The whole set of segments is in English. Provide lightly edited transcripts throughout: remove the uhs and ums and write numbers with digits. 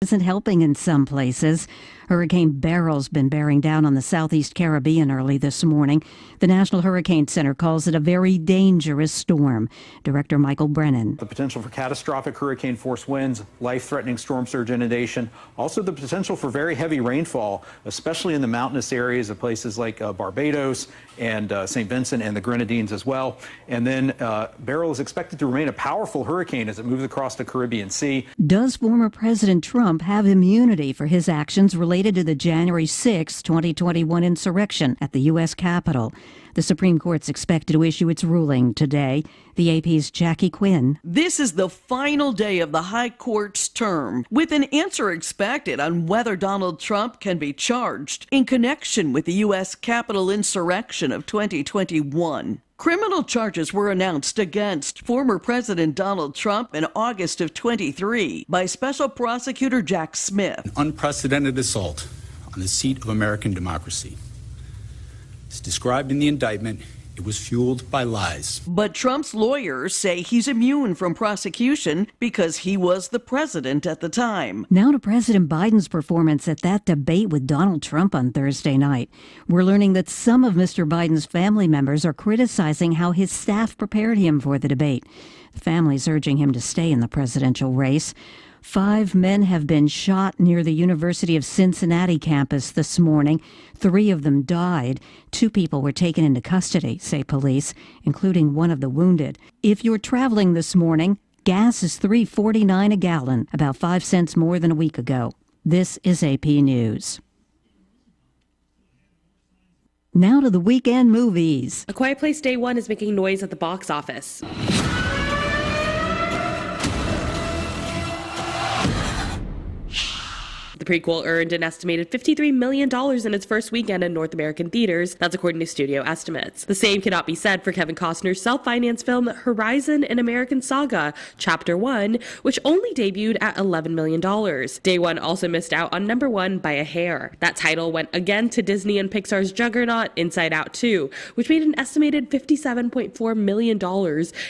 Isn't helping in some places. Hurricane Beryl's been bearing down on the southeast Caribbean early this morning. The National Hurricane Center calls it a very dangerous storm. Director Michael Brennan. The potential for catastrophic hurricane force winds, life-threatening storm surge inundation, also the potential for very heavy rainfall, especially in the mountainous areas of places like Barbados and St. Vincent and the Grenadines as well. And then Beryl is expected to remain a powerful hurricane as it moves across the Caribbean Sea. Does former President Trump have immunity for his actions related to the January 6, 2021 insurrection at the U.S. Capitol? The Supreme Court's expected to issue its ruling today. The AP's Jackie Quinn. This is the final day of the High Court's term, with an answer expected on whether Donald Trump can be charged in connection with the U.S. Capitol insurrection of 2021. Criminal charges were announced against former President Donald Trump in August of 23 by Special Prosecutor Jack Smith. An unprecedented assault on the seat of American democracy. As described in the indictment, it was fueled by lies. But Trump's lawyers say he's immune from prosecution because he was the president at the time. Now to President Biden's performance at that debate with Donald Trump on Thursday night. We're learning that some of Mr. Biden's family members are criticizing how his staff prepared him for the debate. The family's urging him to stay in the presidential race. 5 men have been shot near the University of Cincinnati campus this morning. 3 of them died. 2 people were taken into custody, say police, including one of the wounded. If you're traveling this morning, gas is $3.49 a gallon, about 5 cents more than a week ago. This is AP News. Now to the weekend movies. A Quiet Place Day 1 is making noise at the box office. The prequel earned an estimated $53 million in its first weekend in North American theaters. That's according to studio estimates. The same cannot be said for Kevin Costner's self-financed film Horizon: An American Saga, Chapter 1, which only debuted at $11 million. Day 1 also missed out on number 1 by a hair. That title went again to Disney and Pixar's juggernaut Inside Out 2, which made an estimated $57.4 million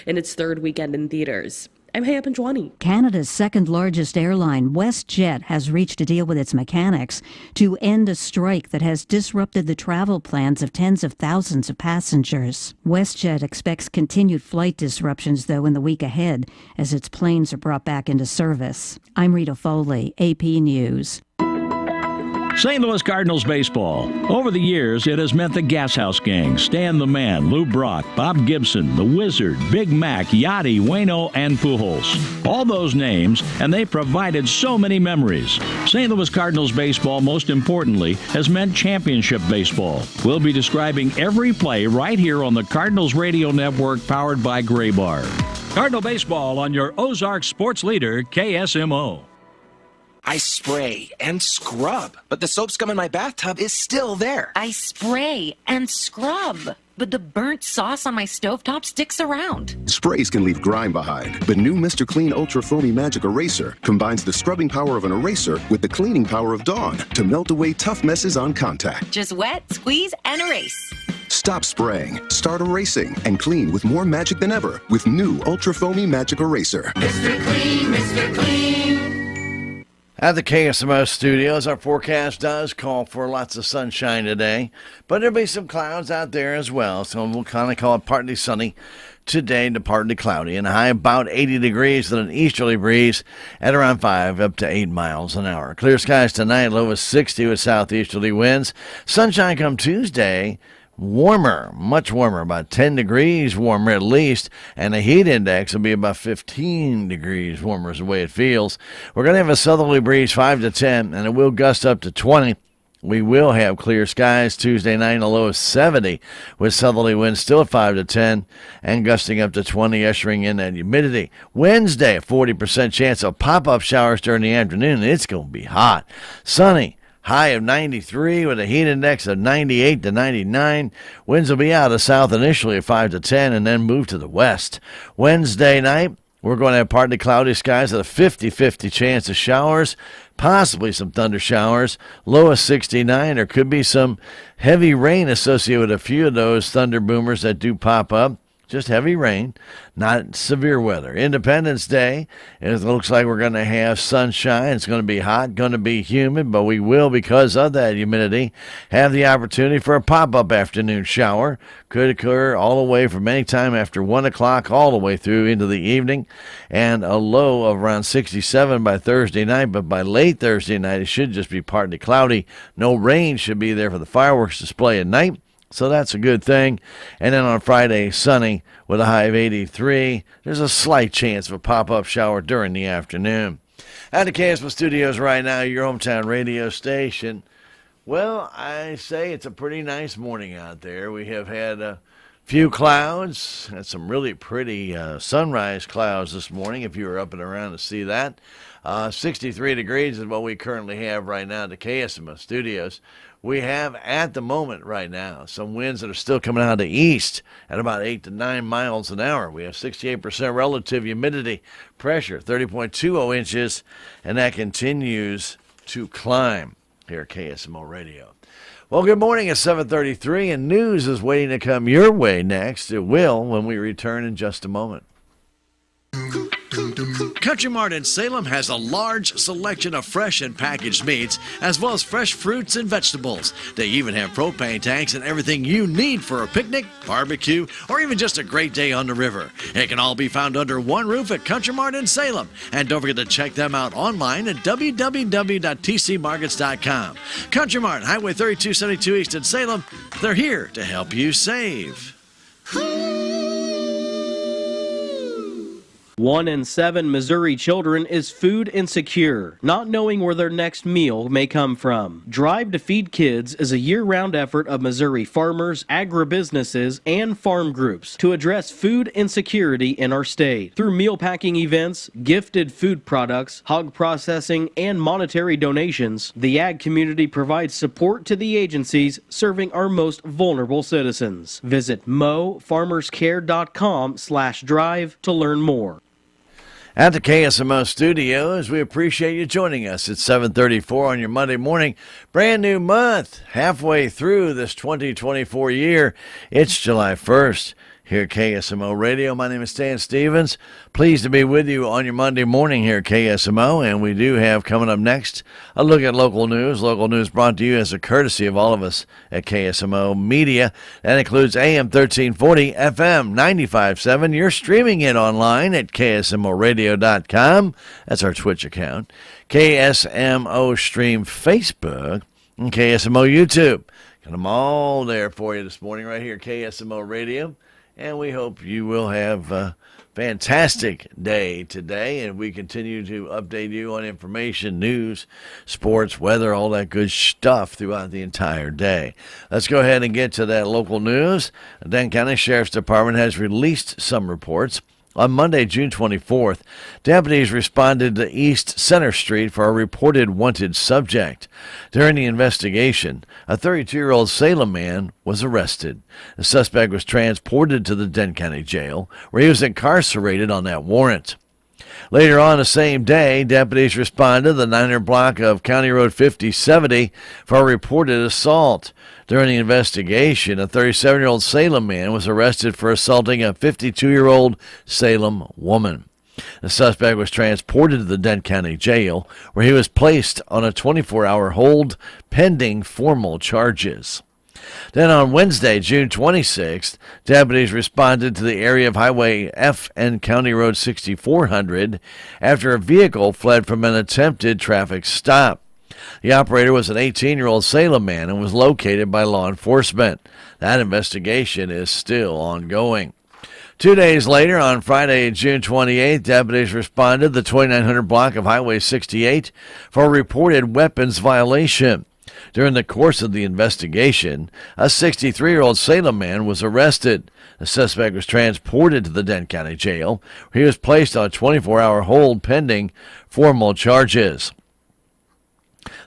in its third weekend in theaters. I'm Haya Panjwani. Canada's second largest airline, WestJet, has reached a deal with its mechanics to end a strike that has disrupted the travel plans of tens of thousands of passengers. WestJet expects continued flight disruptions, though, in the week ahead as its planes are brought back into service. I'm Rita Foley, AP News. St. Louis Cardinals baseball. Over the years, it has meant the Gas House Gang, Stan the Man, Lou Brock, Bob Gibson, the Wizard, Big Mac, Yachty, Waino, and Pujols. All those names, and they provided so many memories. St. Louis Cardinals baseball, most importantly, has meant championship baseball. We'll be describing every play right here on the Cardinals Radio Network, powered by Gray Bar. Cardinal baseball on your Ozark sports leader, KSMO. I spray and scrub, but the soap scum in my bathtub is still there. I spray and scrub, but the burnt sauce on my stovetop sticks around. Sprays can leave grime behind, but new Mr. Clean Ultra Foamy Magic Eraser combines the scrubbing power of an eraser with the cleaning power of Dawn to melt away tough messes on contact. Just wet, squeeze, and erase. Stop spraying, start erasing, and clean with more magic than ever with new Ultra Foamy Magic Eraser. Mr. Clean, Mr. Clean. At the KSMO studios, our forecast does call for lots of sunshine today, but there'll be some clouds out there as well, so we'll kind of call it partly sunny today to partly cloudy, and a high about 80 degrees with an easterly breeze at around 5 up to 8 miles an hour. Clear skies tonight, low is 60 with southeasterly winds. Sunshine come Tuesday. Warmer, much warmer, about 10 degrees warmer at least, and the heat index will be about 15 degrees warmer is the way it feels. We're going to have a southerly breeze 5 to 10, and it will gust up to 20. We will have clear skies Tuesday night, a low of 70, with southerly winds still at 5 to 10, and gusting up to 20, ushering in that humidity. Wednesday, a 40% chance of pop-up showers during the afternoon. It's going to be hot. Sunny. High of 93 with a heat index of 98 to 99. Winds will be out of south initially at 5 to 10 and then move to the west. Wednesday night, we're going to have partly cloudy skies with a 50-50 chance of showers, possibly some thunder showers. Low of 69. There could be some heavy rain associated with a few of those thunder boomers that do pop up. just heavy rain, not severe weather. Independence Day, it looks like we're going to have sunshine. It's going to be hot, going to be humid, but we will, because of that humidity, have the opportunity for a pop-up afternoon shower. Could occur all the way from any time after 1 o'clock all the way through into the evening, and a low of around 67 by Thursday night. But by late Thursday night, it should just be partly cloudy. No rain should be there for the fireworks display at night. So that's a good thing. And then on Friday, sunny with a high of 83. There's a slight chance of a pop-up shower during the afternoon. At the KSMO studios right now, your hometown radio station. Well, I say it's a pretty nice morning out there. We have had a few clouds, had some really pretty sunrise clouds this morning, if you were up and around to see that. 63 degrees is what we currently have right now at the KSMO studios. We have, at the moment right now, some winds that are still coming out of the east at about 8 to 9 miles an hour. We have 68% relative humidity, pressure 30.20 inches, and that continues to climb here at KSMO Radio. Well, good morning. It's 7:33, and news is waiting to come your way next. It will when we return in just a moment. Country Mart in Salem has a large selection of fresh and packaged meats, as well as fresh fruits and vegetables. They even have propane tanks and everything you need for a picnic, barbecue, or even just a great day on the river. It can all be found under one roof at Country Mart in Salem. And don't forget to check them out online at www.tcmarkets.com. Country Mart, Highway 3272 East in Salem. They're here to help you save. 1 in 7 Missouri children is food insecure, not knowing where their next meal may come from. Drive to Feed Kids is a year-round effort of Missouri farmers, agribusinesses, and farm groups to address food insecurity in our state. Through meal packing events, gifted food products, hog processing, and monetary donations, the ag community provides support to the agencies serving our most vulnerable citizens. Visit mofarmerscare.com/drive to learn more. At the KSMO studios, we appreciate you joining us at 7:34 on your Monday morning. Brand new month, halfway through this 2024 year. It's July 1st. Here at KSMO Radio, my name is Stan Stevens. Pleased to be with you on your Monday morning here at KSMO, and we do have coming up next a look at local news. Local news brought to you as a courtesy of all of us at KSMO Media. That includes AM 1340, FM 95.7. You're streaming it online at KSMORadio.com. That's our Twitch account. KSMO Stream Facebook and KSMO YouTube. Got them all there for you this morning right here at KSMO Radio. And we hope you will have a fantastic day today. And we continue to update you on information, news, sports, weather, all that good stuff throughout the entire day. Let's go ahead and get to that local news. The Denton County Sheriff's Department has released some reports. On Monday, June 24th, deputies responded to East Center Street for a reported wanted subject. During the investigation, a 32-year-old Salem man was arrested. The suspect was transported to the Denton County Jail, where he was incarcerated on that warrant. Later on the same day, deputies responded to the 900 block of County Road 5070 for a reported assault. During the investigation, a 37-year-old Salem man was arrested for assaulting a 52-year-old Salem woman. The suspect was transported to the Denton County Jail, where he was placed on a 24-hour hold pending formal charges. Then on Wednesday, June 26th, deputies responded to the area of Highway F and County Road 6400 after a vehicle fled from an attempted traffic stop. The operator was an 18-year-old Salem man and was located by law enforcement. That investigation is still ongoing. 2 days later, on Friday, June 28th, deputies responded to the 2900 block of Highway 68 for a reported weapons violation. During the course of the investigation, a 63-year-old Salem man was arrested. The suspect was transported to the Denton County Jail, where he was placed on a 24-hour hold pending formal charges.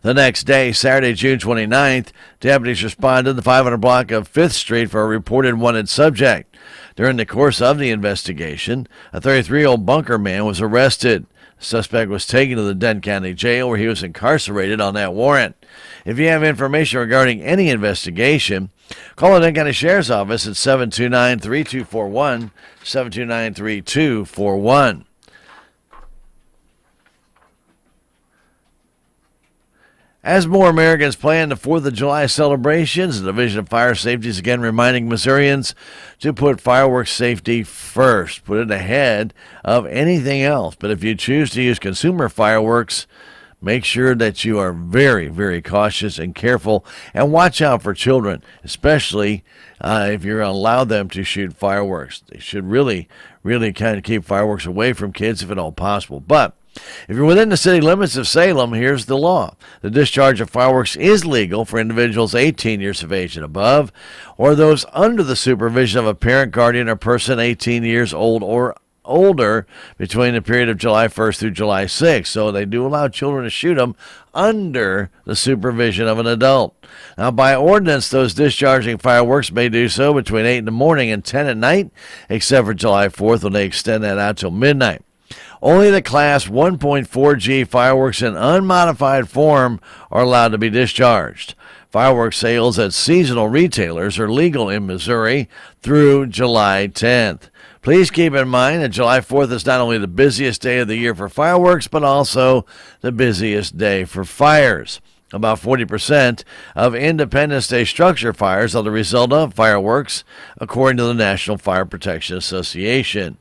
The next day, Saturday, June 29th, deputies responded to the 500 block of 5th Street for a reported wanted subject. During the course of the investigation, a 33-year-old bunker man was arrested. The suspect was taken to the Denton County Jail, where he was incarcerated on that warrant. If you have information regarding any investigation, Call the Linn County Sheriff's Office at 729-3241, 729-3241. As more Americans plan the 4th of July celebrations, the Division of Fire Safety is again reminding Missourians to put fireworks safety first. Put it ahead of anything else. But if you choose to use consumer fireworks, make sure that you are very, very cautious and careful, and watch out for children, especially if you're going to allow them to shoot fireworks. They should really, really kind of keep fireworks away from kids if at all possible. But if you're within the city limits of Salem, here's the law. The discharge of fireworks is legal for individuals 18 years of age and above, or those under the supervision of a parent, guardian, or person 18 years old or older between the period of July 1st through July 6th. So they do allow children to shoot them under the supervision of an adult. Now, by ordinance, those discharging fireworks may do so between 8 in the morning and 10 at night, except for July 4th when they extend that out till midnight. Only the Class 1.4G fireworks in unmodified form are allowed to be discharged. Fireworks sales at seasonal retailers are legal in Missouri through July 10th. Please keep in mind that July 4th is not only the busiest day of the year for fireworks, but also the busiest day for fires. About 40% of Independence Day structure fires are the result of fireworks, according to the National Fire Protection Association.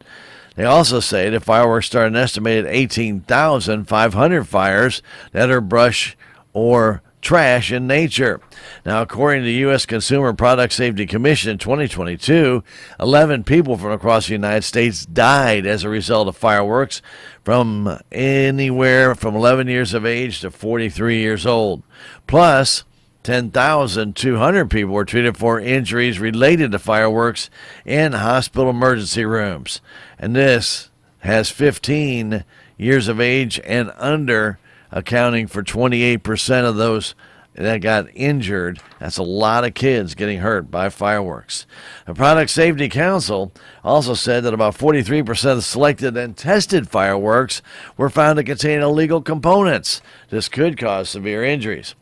They also say that fireworks start an estimated 18,500 fires that are brush or trash in nature. Now, according to the U.S. Consumer Product Safety Commission in 2022, 11 people from across the United States died as a result of fireworks, from anywhere from 11 years of age to 43 years old. Plus, 10,200 people were treated for injuries related to fireworks in hospital emergency rooms. And this has 15 years of age and under, accounting for 28% of those that got injured. That's a lot of kids getting hurt by fireworks. The Product Safety Council also said that about 43% of the selected and tested fireworks were found to contain illegal components. This could cause severe injuries.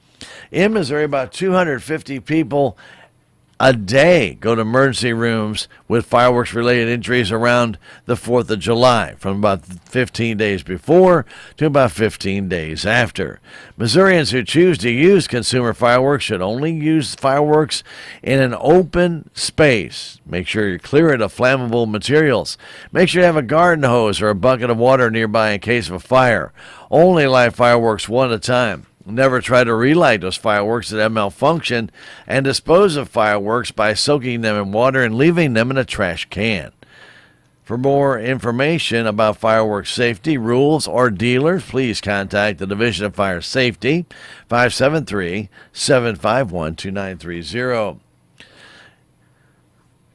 In Missouri, about 250 people a day go to emergency rooms with fireworks-related injuries around the 4th of July, from about 15 days before to about 15 days after. Missourians who choose to use consumer fireworks should only use fireworks in an open space. Make sure you're clear of flammable materials. Make sure you have a garden hose or a bucket of water nearby in case of a fire. Only light fireworks one at a time. Never try to relight those fireworks that have malfunctioned, and dispose of fireworks by soaking them in water and leaving them in a trash can. For more information about fireworks safety rules or dealers, please contact the Division of Fire Safety, 573-751-2930.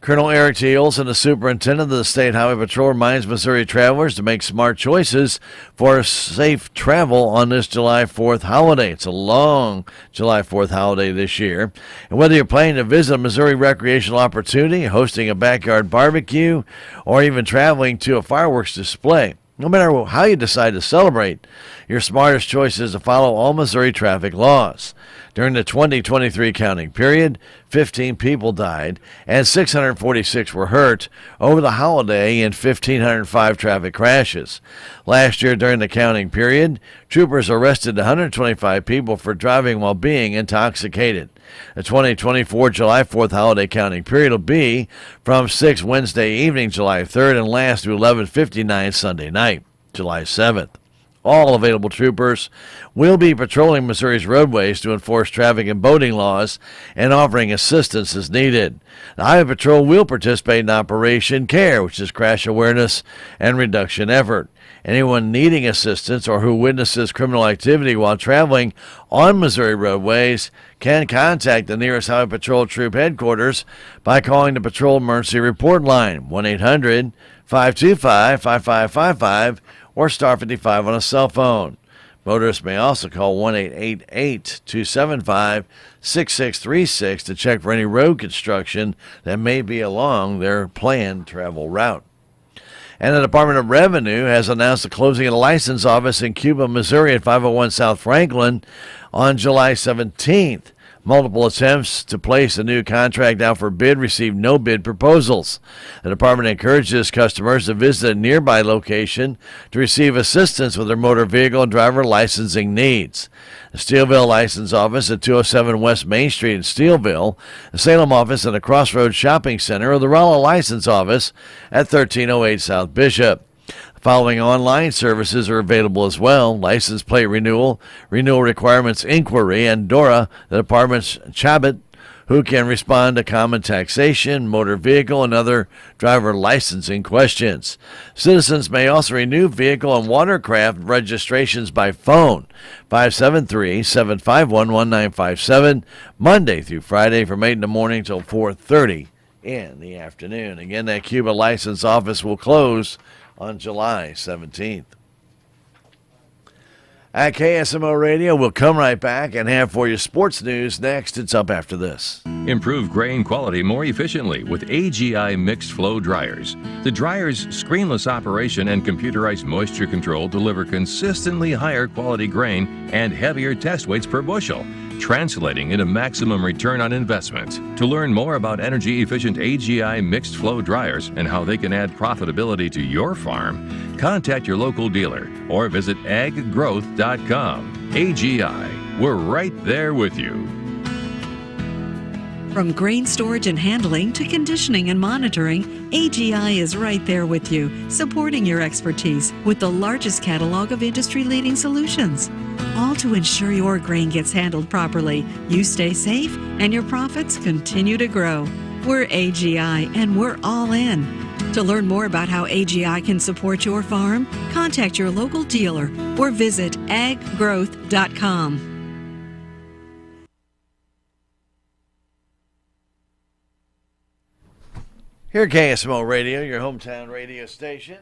Colonel Eric T. Olson, the superintendent of the State Highway Patrol, reminds Missouri travelers to make smart choices for safe travel on this July 4th holiday. It's a long July 4th holiday this year. And whether you're planning to visit a Missouri recreational opportunity, hosting a backyard barbecue, or even traveling to a fireworks display, no matter how you decide to celebrate, your smartest choice is to follow all Missouri traffic laws. During the 2023 counting period, 15 people died and 646 were hurt over the holiday in 1,505 traffic crashes. Last year, during the counting period, troopers arrested 125 people for driving while being intoxicated. The 2024 July 4th holiday counting period will be from 6 Wednesday evening, July 3rd, and last through 11:59 Sunday night, July 7th. All available troopers will be patrolling Missouri's roadways to enforce traffic and boating laws and offering assistance as needed. The Highway Patrol will participate in Operation CARE, which is crash awareness and reduction effort. Anyone needing assistance or who witnesses criminal activity while traveling on Missouri roadways can contact the nearest Highway Patrol Troop headquarters by calling the Patrol Emergency Report Line, 1-800-525-5555, or star 55 on a cell phone. Motorists may also call 1-888-275-6636 to check for any road construction that may be along their planned travel route. And the Department of Revenue has announced the closing of the license office in Cuba, Missouri at 501 South Franklin on July 17th. Multiple attempts to place a new contract out for bid received no bid proposals. The department encourages customers to visit a nearby location to receive assistance with their motor vehicle and driver licensing needs. The Steelville License Office at 207 West Main Street in Steelville, the Salem office at the Crossroads Shopping Center, or the Rolla License Office at 1308 South Bishop. Following online services are available as well: license plate renewal, renewal requirements inquiry, and DORA, the department's Chabot, who can respond to common taxation, motor vehicle, and other driver licensing questions. Citizens may also renew vehicle and watercraft registrations by phone, 573-751-1957, Monday through Friday from 8 in the morning till 4:30 in the afternoon. Again, that Cuba license office will close on July 17th. At KSMO Radio, we'll come right back and have for you sports news next. It's up after this. Improve grain quality more efficiently with AGI mixed flow dryers. The dryer's screenless operation and computerized moisture control deliver consistently higher quality grain and heavier test weights per bushel, translating into maximum return on investment. To learn more about energy-efficient AGI mixed flow dryers and how they can add profitability to your farm, contact your local dealer or visit aggrowth.com. AGI, we're right there with you. From grain storage and handling to conditioning and monitoring, AGI is right there with you, supporting your expertise with the largest catalog of industry-leading solutions. All to ensure your grain gets handled properly, you stay safe, and your profits continue to grow. We're AGI, and we're all in. To learn more about how AGI can support your farm, contact your local dealer or visit aggrowth.com. Here at KSMO Radio, your hometown radio station.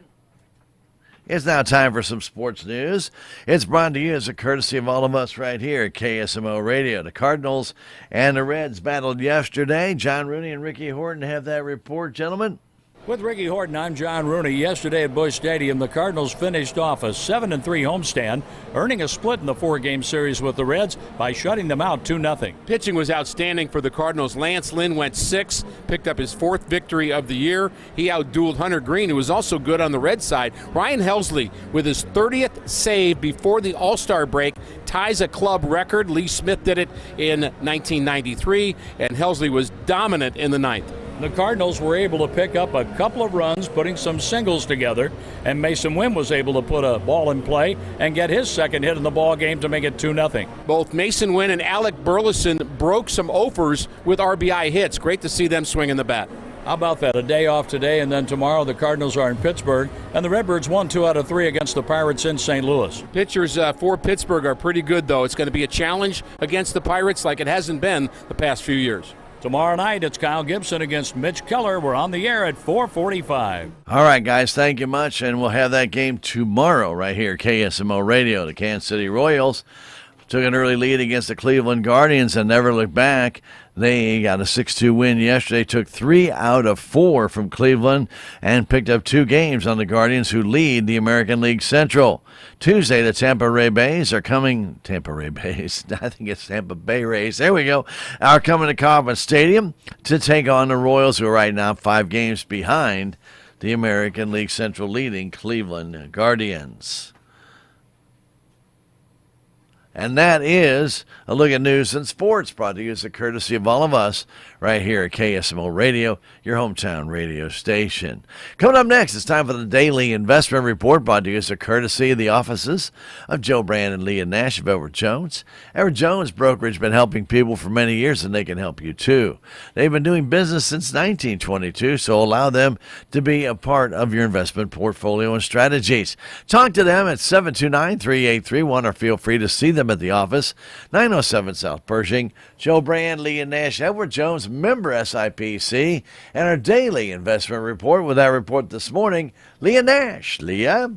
It's now time for some sports news. It's brought to you as a courtesy of all of us right here at KSMO Radio. The Cardinals and the Reds battled yesterday. John Rooney and Ricky Horton have that report, gentlemen. With Ricky Horton, I'm John Rooney. Yesterday at Busch Stadium, the Cardinals finished off a 7-3 homestand, earning a split in the four-game series with the Reds by shutting them out 2-0. Pitching was outstanding for the Cardinals. Lance Lynn went 6, picked up his 4th victory of the year. He outdueled Hunter Green, who was also good on the Red side. Ryan Helsley, with his 30th save before the All-Star break, ties a club record. Lee Smith did it in 1993, and Helsley was dominant in the 9th. The Cardinals were able to pick up a couple of runs, putting some singles together, and Mason Wynn was able to put a ball in play and get his second hit in the ball game to make it 2-0. Both Mason Wynn and Alec Burleson broke some offers with RBI hits. Great to see them swinging the bat. How about that? A day off today, and then tomorrow the Cardinals are in Pittsburgh, and the Redbirds won 2 out of 3 against the Pirates in St. Louis. Pitchers for Pittsburgh are pretty good, though. It's going to be a challenge against the Pirates like it hasn't been the past few years. Tomorrow night, it's Kyle Gibson against Mitch Keller. We're on the air at 4:45. All right, guys, thank you much, and we'll have that game tomorrow right here, KSMO Radio. The Kansas City Royals took an early lead against the Cleveland Guardians and never looked back. They got a 6-2 win yesterday, took 3 out of 4 from Cleveland, and picked up 2 games on the Guardians, who lead the American League Central. Tuesday, the Tampa Bay Rays, I think it's Tampa Bay Rays, there we go, are coming to Kauffman Stadium to take on the Royals, who are right now 5 games behind the American League Central leading Cleveland Guardians. And that is a look at news and sports, brought to you as a courtesy of all of us right here at KSMO Radio, your hometown radio station. Coming up next, it's time for the Daily Investment Report, brought to you as a courtesy of the offices of Joe Brand and Leah Nash of Edward Jones. Edward Jones Brokerage has been helping people for many years, and they can help you too. They've been doing business since 1922, so allow them to be a part of your investment portfolio and strategies. Talk to them at 729-3831, or feel free to see them at the office, 907 South Pershing. Joe Brand, Leah Nash, Edward Jones, member SIPC, and our daily investment report. With that report this morning, Leah Nash. Leah?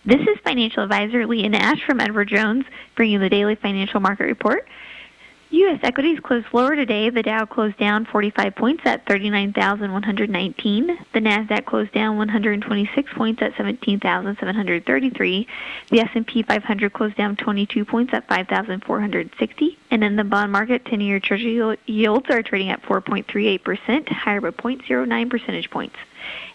This is financial advisor Leah Nash from Edward Jones, bringing the daily financial market report. U.S. equities closed lower today. The Dow closed down 45 points at 39,119. The Nasdaq closed down 126 points at 17,733. The S&P 500 closed down 22 points at 5,460. And in the bond market, 10-year Treasury yields are trading at 4.38%, higher by 0.09 percentage points.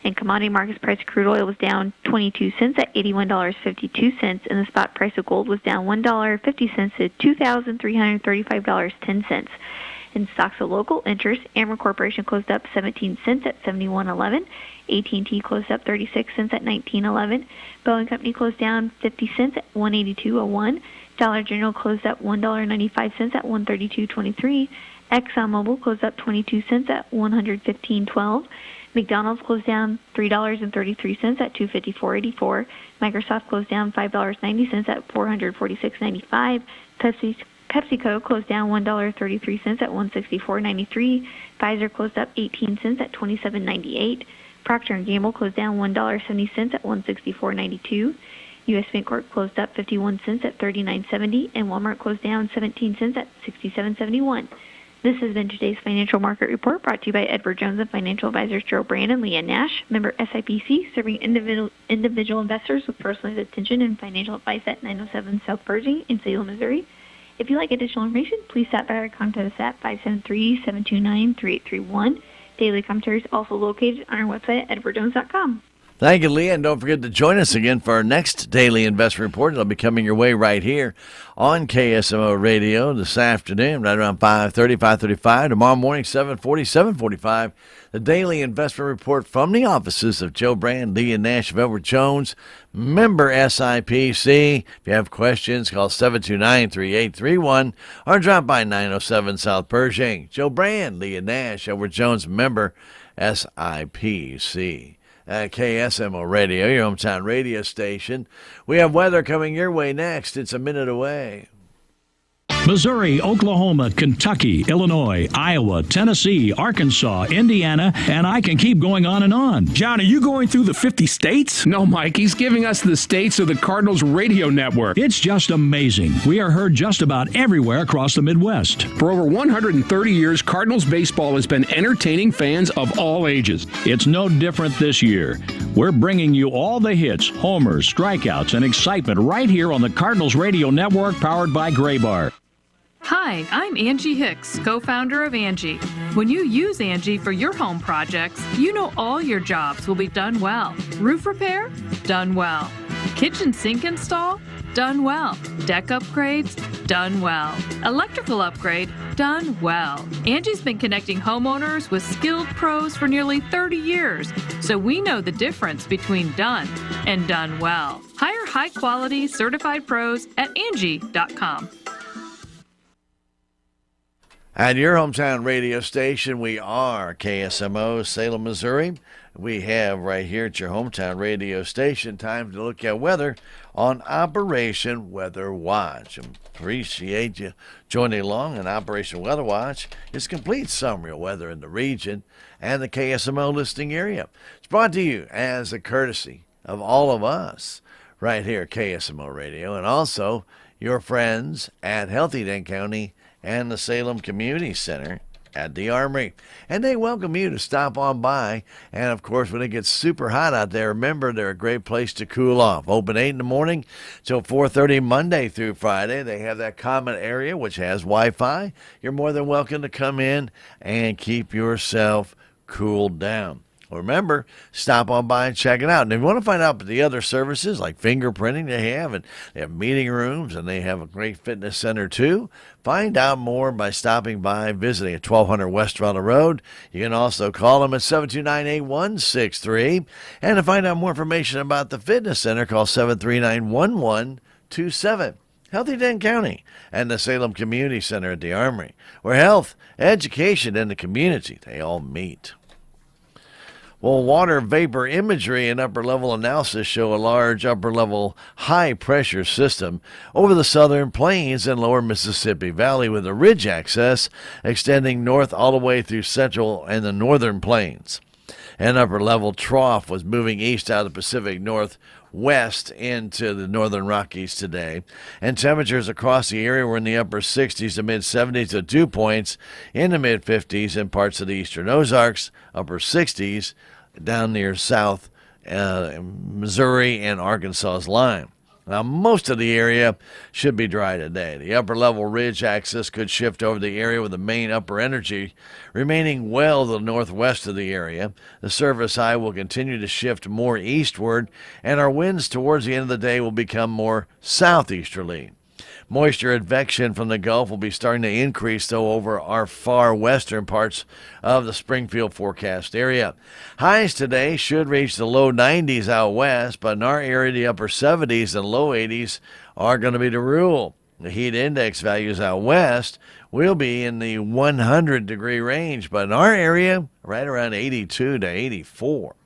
In commodity markets, price of crude oil was down 22 cents at $81.52, and the spot price of gold was down $1.50 to $2,335.10. In stocks of local interest, Ameren Corporation closed up 17 cents at $71.11. AT&T closed up 36 cents at $19.11. Boeing Company closed down 50 cents at $182.01. Dollar General closed up $1.95 at $132.23. ExxonMobil closed up 22 cents at $115.12. McDonald's closed down $3.33 at $254.84. Microsoft closed down $5.90 at $446.95. PepsiCo closed down $1.33 at $164.93. Pfizer closed up 18 cents at $27.98. Procter & Gamble closed down $1.70 at $164.92. U.S. Bancorp closed up 51 cents at $39.70, and Walmart closed down 17 cents at $67.71. This has been today's financial market report brought to you by Edward Jones and financial advisors Joe Brand and Leah Nash, member SIPC, serving individual investors with personalized attention and financial advice at 907 South Pershing in Salem, Missouri. If you'd like additional information, please stop by or contact us at 573-729-3831. Daily commentary is also located on our website at edwardjones.com. Thank you, Leah, and don't forget to join us again for our next daily investment report. It'll be coming your way right here on KSMO Radio this afternoon, right around 5:30, 5:35. Tomorrow morning, 7:40, 7:45. The daily investment report from the offices of Joe Brand, Leah Nash, of Edward Jones, member SIPC. If you have questions, call 729-3831 or drop by 907 South Pershing. Joe Brand, Leah Nash, Edward Jones, member SIPC. KSMO Radio, your hometown radio station. We have weather coming your way next. It's a minute away. Missouri, Oklahoma, Kentucky, Illinois, Iowa, Tennessee, Arkansas, Indiana, and I can keep going on and on. John, are you going through the 50 states? No, Mike, he's giving us the states of the Cardinals radio network. It's just amazing. We are heard just about everywhere across the Midwest. For over 130 years, Cardinals baseball has been entertaining fans of all ages. It's no different this year. We're bringing you all the hits, homers, strikeouts, and excitement right here on the Cardinals radio network powered by Graybar. Hi, I'm Angie Hicks, co-founder of Angie. When you use Angie for your home projects, you know all your jobs will be done well. Roof repair? Done well. Kitchen sink install? Done well. Deck upgrades? Done well. Electrical upgrade? Done well. Angie's been connecting homeowners with skilled pros for nearly 30 years, so we know the difference between done and done well. Hire high-quality certified pros at Angie.com. At your hometown radio station, we are KSMO, Salem, Missouri. We have right here at your hometown radio station time to look at weather on Operation Weather Watch. Appreciate you joining along. And Operation Weather Watch is complete summary of weather in the region and the KSMO listening area. It's brought to you as a courtesy of all of us right here at KSMO Radio, and also your friends at Healthy Dane County and the Salem Community Center at the Armory. And they welcome you to stop on by. And, of course, when it gets super hot out there, remember they're a great place to cool off. Open 8 in the morning till 4:30 Monday through Friday. They have that common area, which has Wi-Fi. You're more than welcome to come in and keep yourself cooled down. Remember, stop on by and check it out. And if you want to find out about the other services like fingerprinting they have meeting rooms, and they have a great fitness center too, find out more by stopping by, visiting at 1200 West Rutland Road. You can also call them at 729-8163. And to find out more information about the fitness center, call 739-1127. Healthy Dane County and the Salem Community Center at the Armory, where health, education, and the community, they all meet. Well, water vapor imagery and upper-level analysis show a large upper-level high-pressure system over the southern plains and lower Mississippi Valley, with a ridge axis extending north all the way through central and the northern plains. An upper-level trough was moving east out of the Pacific Northwest into the northern Rockies today. And temperatures across the area were in the upper 60s to mid-70s with dew points in the mid-50s in parts of the eastern Ozarks, upper 60s down near south Missouri and Arkansas's line. Now, most of the area should be dry today. The upper-level ridge axis could shift over the area with the main upper energy remaining well to the northwest of the area. The surface high will continue to shift more eastward, and our winds towards the end of the day will become more southeasterly. Moisture advection from the Gulf will be starting to increase, though, over our far western parts of the Springfield forecast area. Highs today should reach the low 90s out west, but in our area, the upper 70s and low 80s are going to be the rule. The heat index values out west will be in the 100-degree range, but in our area, right around 82 to 84.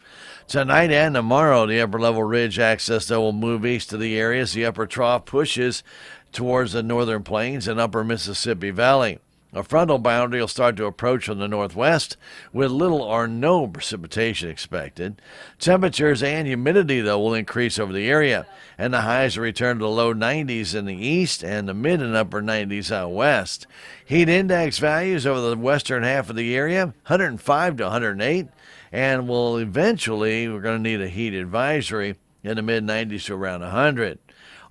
Tonight and tomorrow, the upper-level ridge axis, though, will move east to the area as the upper trough pushes towards the northern plains and upper Mississippi Valley. A frontal boundary will start to approach from the northwest with little or no precipitation expected. Temperatures and humidity, though, will increase over the area, and the highs will return to the low 90s in the east and the mid and upper 90s out west. Heat index values over the western half of the area, 105 to 108, and we're going to need a heat advisory in the mid-90s to around 100.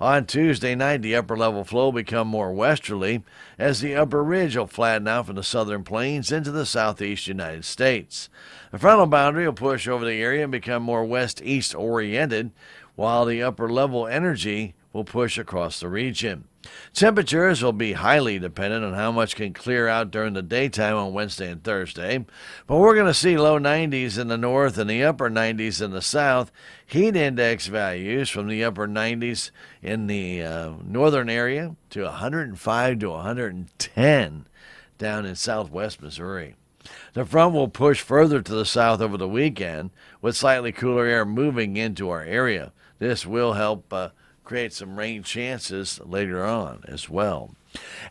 On Tuesday night, the upper-level flow will become more westerly as the upper ridge will flatten out from the southern plains into the southeast United States. The frontal boundary will push over the area and become more west-east oriented, while the upper-level energy will push across the region. Temperatures will be highly dependent on how much can clear out during the daytime on Wednesday and Thursday, but we're going to see low 90s in the north and the upper 90s in the south. Heat index values from the upper 90s in the northern area to 105 to 110 down in southwest Missouri. The front will push further to the south over the weekend with slightly cooler air moving into our area. This will help create some rain chances later on as well.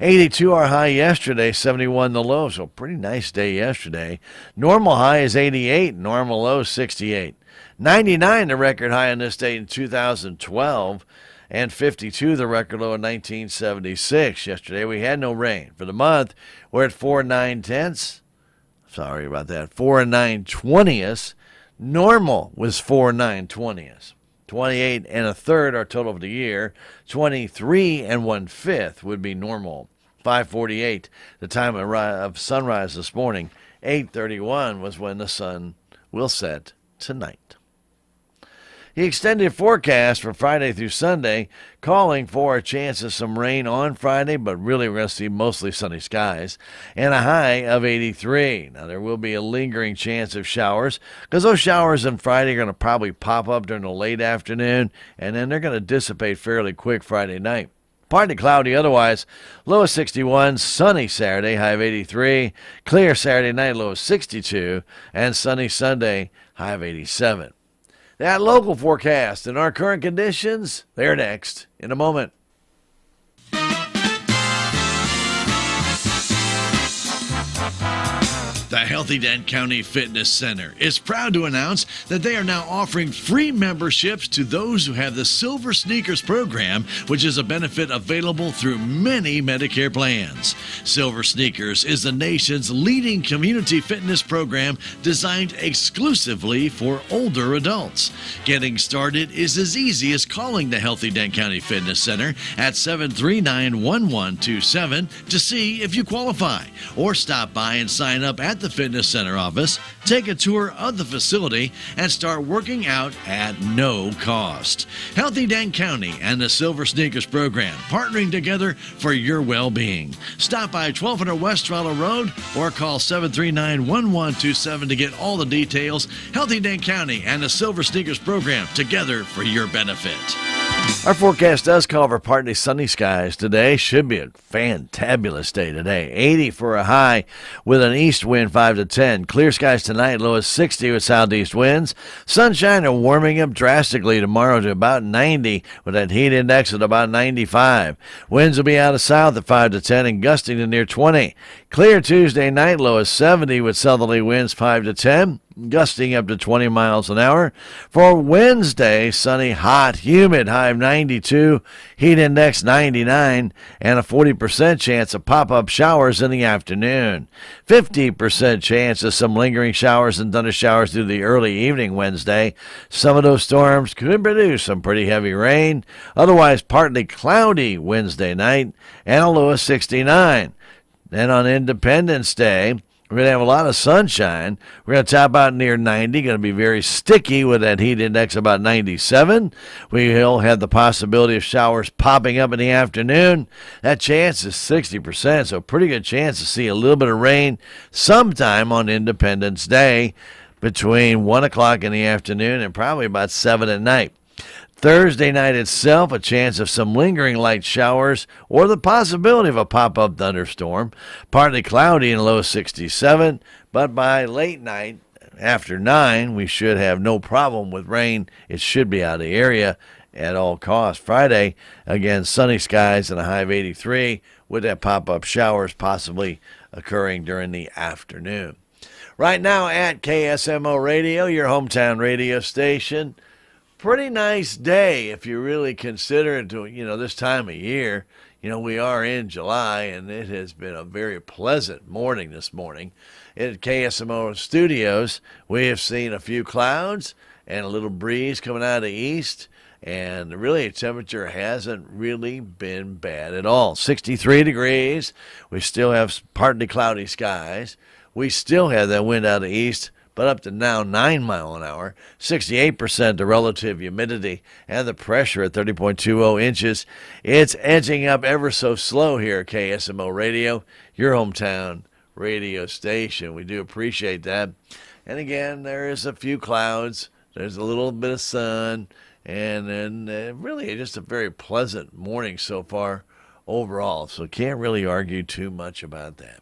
82 our high yesterday, 71 the low, so pretty nice day yesterday. Normal high is 88, normal low 68. 99 the record high on this date in 2012, and 52 the record low in 1976. Yesterday we had no rain. For the month, we're at 4 9/10. Sorry about that. 4 9/20. Normal was 4 9/20. 28 1/3 our total of the year. 23 1/5 would be normal. 5:48 the time of sunrise this morning. 8:31 was when the sun will set tonight. The extended forecast for Friday through Sunday calling for a chance of some rain on Friday, but really we're going to see mostly sunny skies, and a high of 83. Now, there will be a lingering chance of showers because those showers on Friday are going to probably pop up during the late afternoon, and then they're going to dissipate fairly quick Friday night. Partly cloudy otherwise, low of 61, sunny Saturday, high of 83, clear Saturday night, low of 62, and sunny Sunday, high of 87. That local forecast and our current conditions, they're next in a moment. The Healthy Dent County Fitness Center is proud to announce that they are now offering free memberships to those who have the Silver Sneakers program, which is a benefit available through many Medicare plans. Silver Sneakers is the nation's leading community fitness program designed exclusively for older adults. Getting started is as easy as calling the Healthy Dent County Fitness Center at 739-1127 to see if you qualify, or stop by and sign up at the Fitness Center office, take a tour of the facility, and start working out at no cost. Healthy Dent County and the Silver Sneakers program partnering together for your well-being. Stop by 1200 West Rollo Road or call 739-1127 to get all the details. Healthy Dent County and the Silver Sneakers program together for your benefit. Our forecast does call for partly sunny skies today. Should be a fantabulous day today. 80 for a high with an east wind 5 to 10. Clear skies tonight, low as 60 with southeast winds. Sunshine and warming up drastically tomorrow to about 90 with that heat index at about 95. Winds will be out of south at 5 to 10 and gusting to near 20. Clear Tuesday night, low of 70 with southerly winds 5 to 10, gusting up to 20 miles an hour. For Wednesday, sunny, hot, humid, high of 92, heat index 99, and a 40% chance of pop-up showers in the afternoon. 50% chance of some lingering showers and thunder showers through the early evening Wednesday. Some of those storms could produce some pretty heavy rain. Otherwise, partly cloudy Wednesday night, and a low of 69. Then on Independence Day, we're going to have a lot of sunshine. We're going to top out near 90. Going to be very sticky with that heat index about 97. We'll have the possibility of showers popping up in the afternoon. That chance is 60%, so pretty good chance to see a little bit of rain sometime on Independence Day between 1 o'clock in the afternoon and probably about 7 at night. Thursday night itself, a chance of some lingering light showers or the possibility of a pop-up thunderstorm. Partly cloudy and low 67, but by late night, after 9, we should have no problem with rain. It should be out of the area at all costs. Friday, again, sunny skies and a high of 83 with that pop-up showers possibly occurring during the afternoon. Right now at KSMO Radio, your hometown radio station. Pretty nice day if you really consider it to, this time of year. We are in July, and it has been a very pleasant morning this morning. At KSMO Studios, we have seen a few clouds and a little breeze coming out of the east, and really the temperature hasn't really been bad at all. 63 degrees. We still have partly cloudy skies. We still have that wind out of the east, but up to now 9 miles an hour, 68% the relative humidity, and the pressure at 30.20 inches. It's edging up ever so slow here at KSMO Radio, your hometown radio station. We do appreciate that. And again, there is a few clouds. There's a little bit of sun, and then really just a very pleasant morning so far overall. So can't really argue too much about that.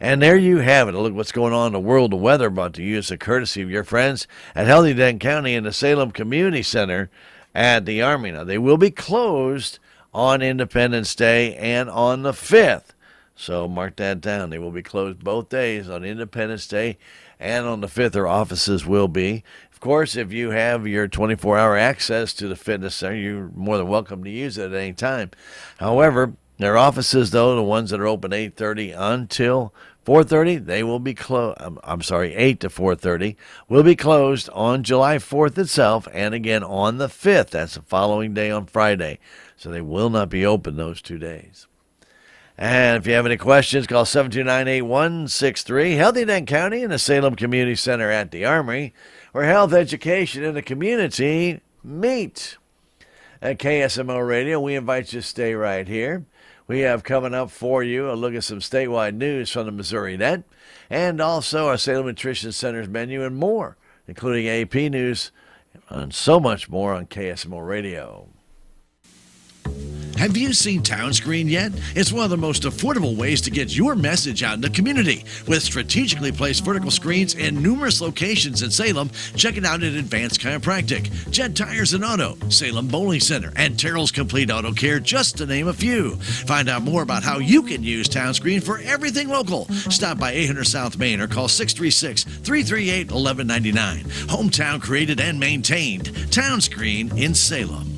And there you have it. Look what's going on in the world of weather, brought to you as a courtesy of your friends at Healthy Den County and the Salem Community Center at the Army. Now, they will be closed on Independence Day and on the 5th. So mark that down. They will be closed both days on Independence Day and on the 5th. Their offices will be. Of course, if you have your 24-hour access to the fitness center, you're more than welcome to use it at any time. However, their offices, though, the ones that are open 8:30 until 4:30, they will be closed. 8 to 4:30 will be closed on July 4th itself, and again on the 5th. That's the following day on Friday. So they will not be open those 2 days. And if you have any questions, call 729-8163. Healthy Den County and the Salem Community Center at the Armory, where health education in the community meet. At KSMO Radio, we invite you to stay right here. We have coming up for you a look at some statewide news from the Missouri Net, and also our Salem Nutrition Center's menu and more, including AP News and so much more on KSMO Radio. Have you seen Town Screen yet? It's one of the most affordable ways to get your message out in the community. With strategically placed vertical screens in numerous locations in Salem, check it out at Advanced Chiropractic, Jet Tires and Auto, Salem Bowling Center, and Terrell's Complete Auto Care, just to name a few. Find out more about how you can use Town Screen for everything local. Stop by 800 South Main or call 636-338-1199. Hometown created and maintained. Town Screen in Salem.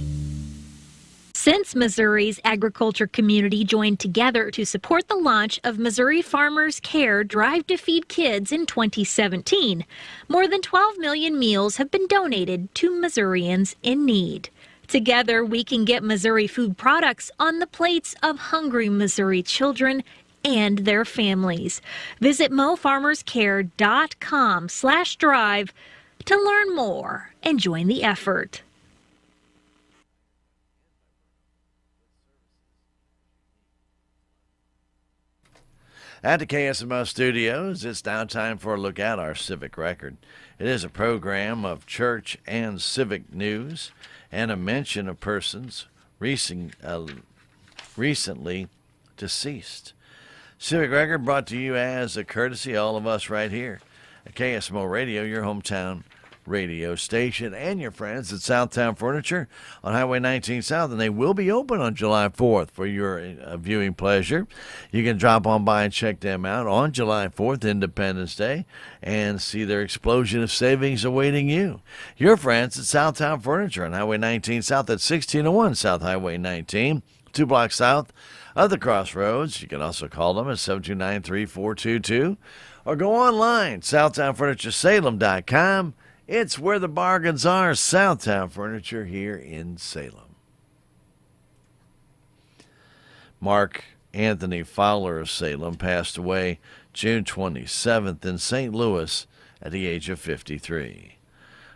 Since Missouri's agriculture community joined together to support the launch of Missouri Farmers Care Drive to Feed Kids in 2017, more than 12 million meals have been donated to Missourians in need. Together, we can get Missouri food products on the plates of hungry Missouri children and their families. Visit mofarmerscare.com/drive to learn more and join the effort. At the KSMO Studios, it's now time for a look at our civic record. It is a program of church and civic news and a mention of persons recently deceased. Civic record brought to you as a courtesy of all of us right here at KSMO Radio, your hometown radio station, and your friends at Southtown Furniture on Highway 19 South, and they will be open on July 4th for your viewing pleasure. You can drop on by and check them out on July 4th, Independence Day, and see their explosion of savings awaiting you. Your friends at Southtown Furniture on Highway 19 South at 1601 South Highway 19, 2 blocks south of the Crossroads. You can also call them at 729-3422 or go online, SouthtownFurnitureSalem.com. It's where the bargains are. Southtown Furniture here in Salem. Mark Anthony Fowler of Salem passed away June 27th in St. Louis at the age of 53.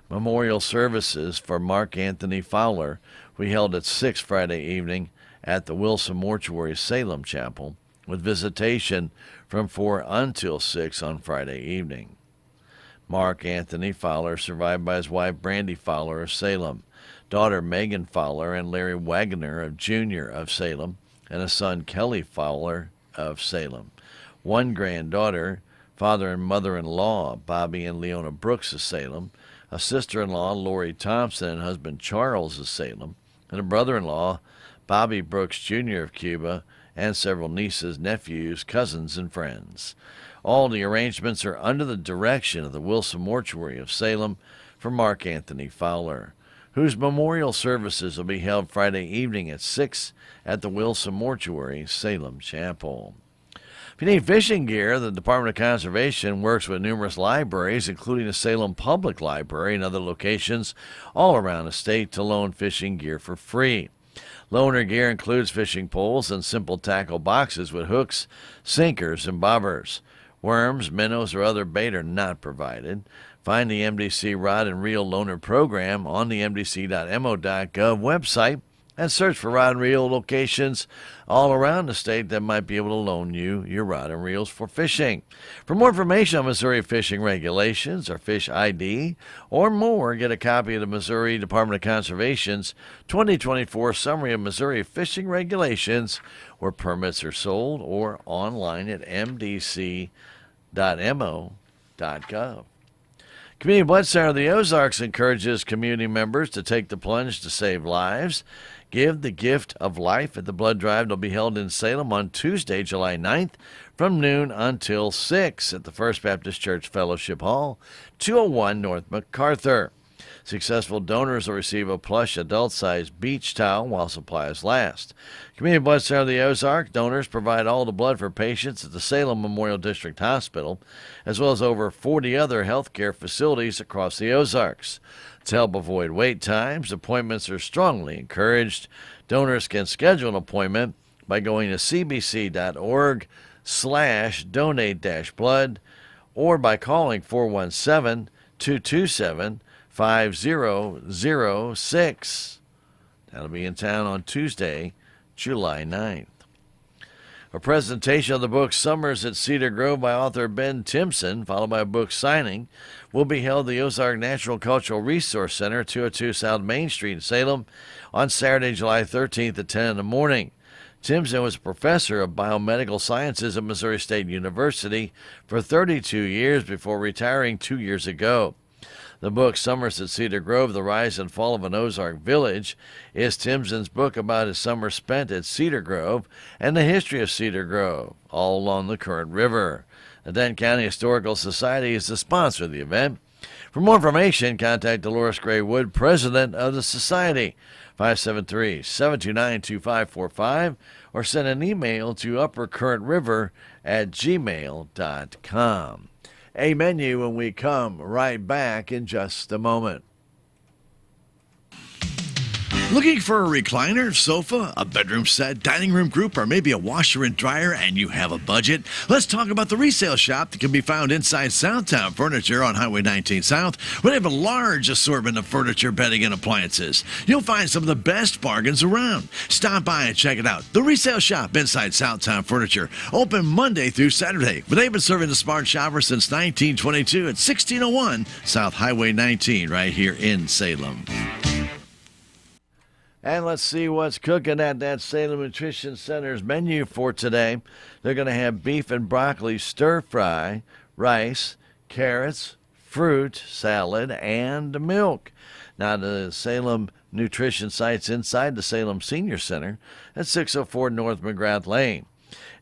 Memorial services for Mark Anthony Fowler we held at 6 Friday evening at the Wilson Mortuary Salem Chapel, with visitation from 4 until 6 on Friday evening. Mark Anthony Fowler, survived by his wife Brandy Fowler of Salem, daughter Megan Fowler and Larry Wagner of Jr. of Salem, and a son Kelly Fowler of Salem. One granddaughter, father and mother-in-law Bobby and Leona Brooks of Salem, a sister-in-law Lori Thompson and husband Charles of Salem, and a brother-in-law Bobby Brooks Jr. of Cuba, and several nieces, nephews, cousins, and friends. All the arrangements are under the direction of the Wilson Mortuary of Salem for Mark Anthony Fowler, whose memorial services will be held Friday evening at 6 at the Wilson Mortuary Salem Chapel. If you need fishing gear, the Department of Conservation works with numerous libraries, including the Salem Public Library and other locations all around the state, to loan fishing gear for free. Loaner gear includes fishing poles and simple tackle boxes with hooks, sinkers, and bobbers. Worms, minnows, or other bait are not provided. Find the MDC Rod and Reel Loaner program on the mdc.mo.gov website and search for rod and reel locations all around the state that might be able to loan you your rod and reels for fishing. For more information on Missouri fishing regulations or fish ID or more, get a copy of the Missouri Department of Conservation's 2024 Summary of Missouri Fishing Regulations, where permits are sold, or online at mdc.mo.gov. Community Blood Center of the Ozarks encourages community members to take the plunge to save lives. Give the gift of life at the blood drive that will be held in Salem on Tuesday, July 9th from noon until 6 at the First Baptist Church Fellowship Hall, 201 North MacArthur. Successful donors will receive a plush adult-sized beach towel while supplies last. Community Blood Center of the Ozark donors provide all the blood for patients at the Salem Memorial District Hospital, as well as over 40 other healthcare facilities across the Ozarks. To help avoid wait times, appointments are strongly encouraged. Donors can schedule an appointment by going to cbc.org/donate-blood or by calling 417-227-5006. That'll be in town on Tuesday, July 9th. A presentation of the book Summers at Cedar Grove by author Ben Timpson, followed by a book signing, will be held at the Ozark Natural Cultural Resource Center, 202 South Main Street in Salem, on Saturday, July 13th at 10 in the morning. Timpson was a professor of biomedical sciences at Missouri State University for 32 years before retiring 2 years ago. The book, Summers at Cedar Grove, The Rise and Fall of an Ozark Village, is Timpson's book about his summer spent at Cedar Grove and the history of Cedar Grove, all along the Current River. The Denton County Historical Society is the sponsor of the event. For more information, contact Dolores Gray Wood, president of the Society, 573-729-2545, or send an email to uppercurrentriver@gmail.com. A menu when we come right back in just a moment. Looking for a recliner, sofa, a bedroom set, dining room group, or maybe a washer and dryer, and you have a budget? Let's talk about the resale shop that can be found inside Southtown Furniture on Highway 19 South, where they have a large assortment of furniture, bedding, and appliances. You'll find some of the best bargains around. Stop by and check it out. The resale shop inside Southtown Furniture, open Monday through Saturday, but they've been serving the smart shopper since 1922 at 1601 South Highway 19 right here in Salem. And let's see what's cooking at that Salem Nutrition Center's menu for today. They're going to have beef and broccoli stir fry, rice, carrots, fruit, salad, and milk. Now, the Salem Nutrition site's inside the Salem Senior Center at 604 North McGrath Lane.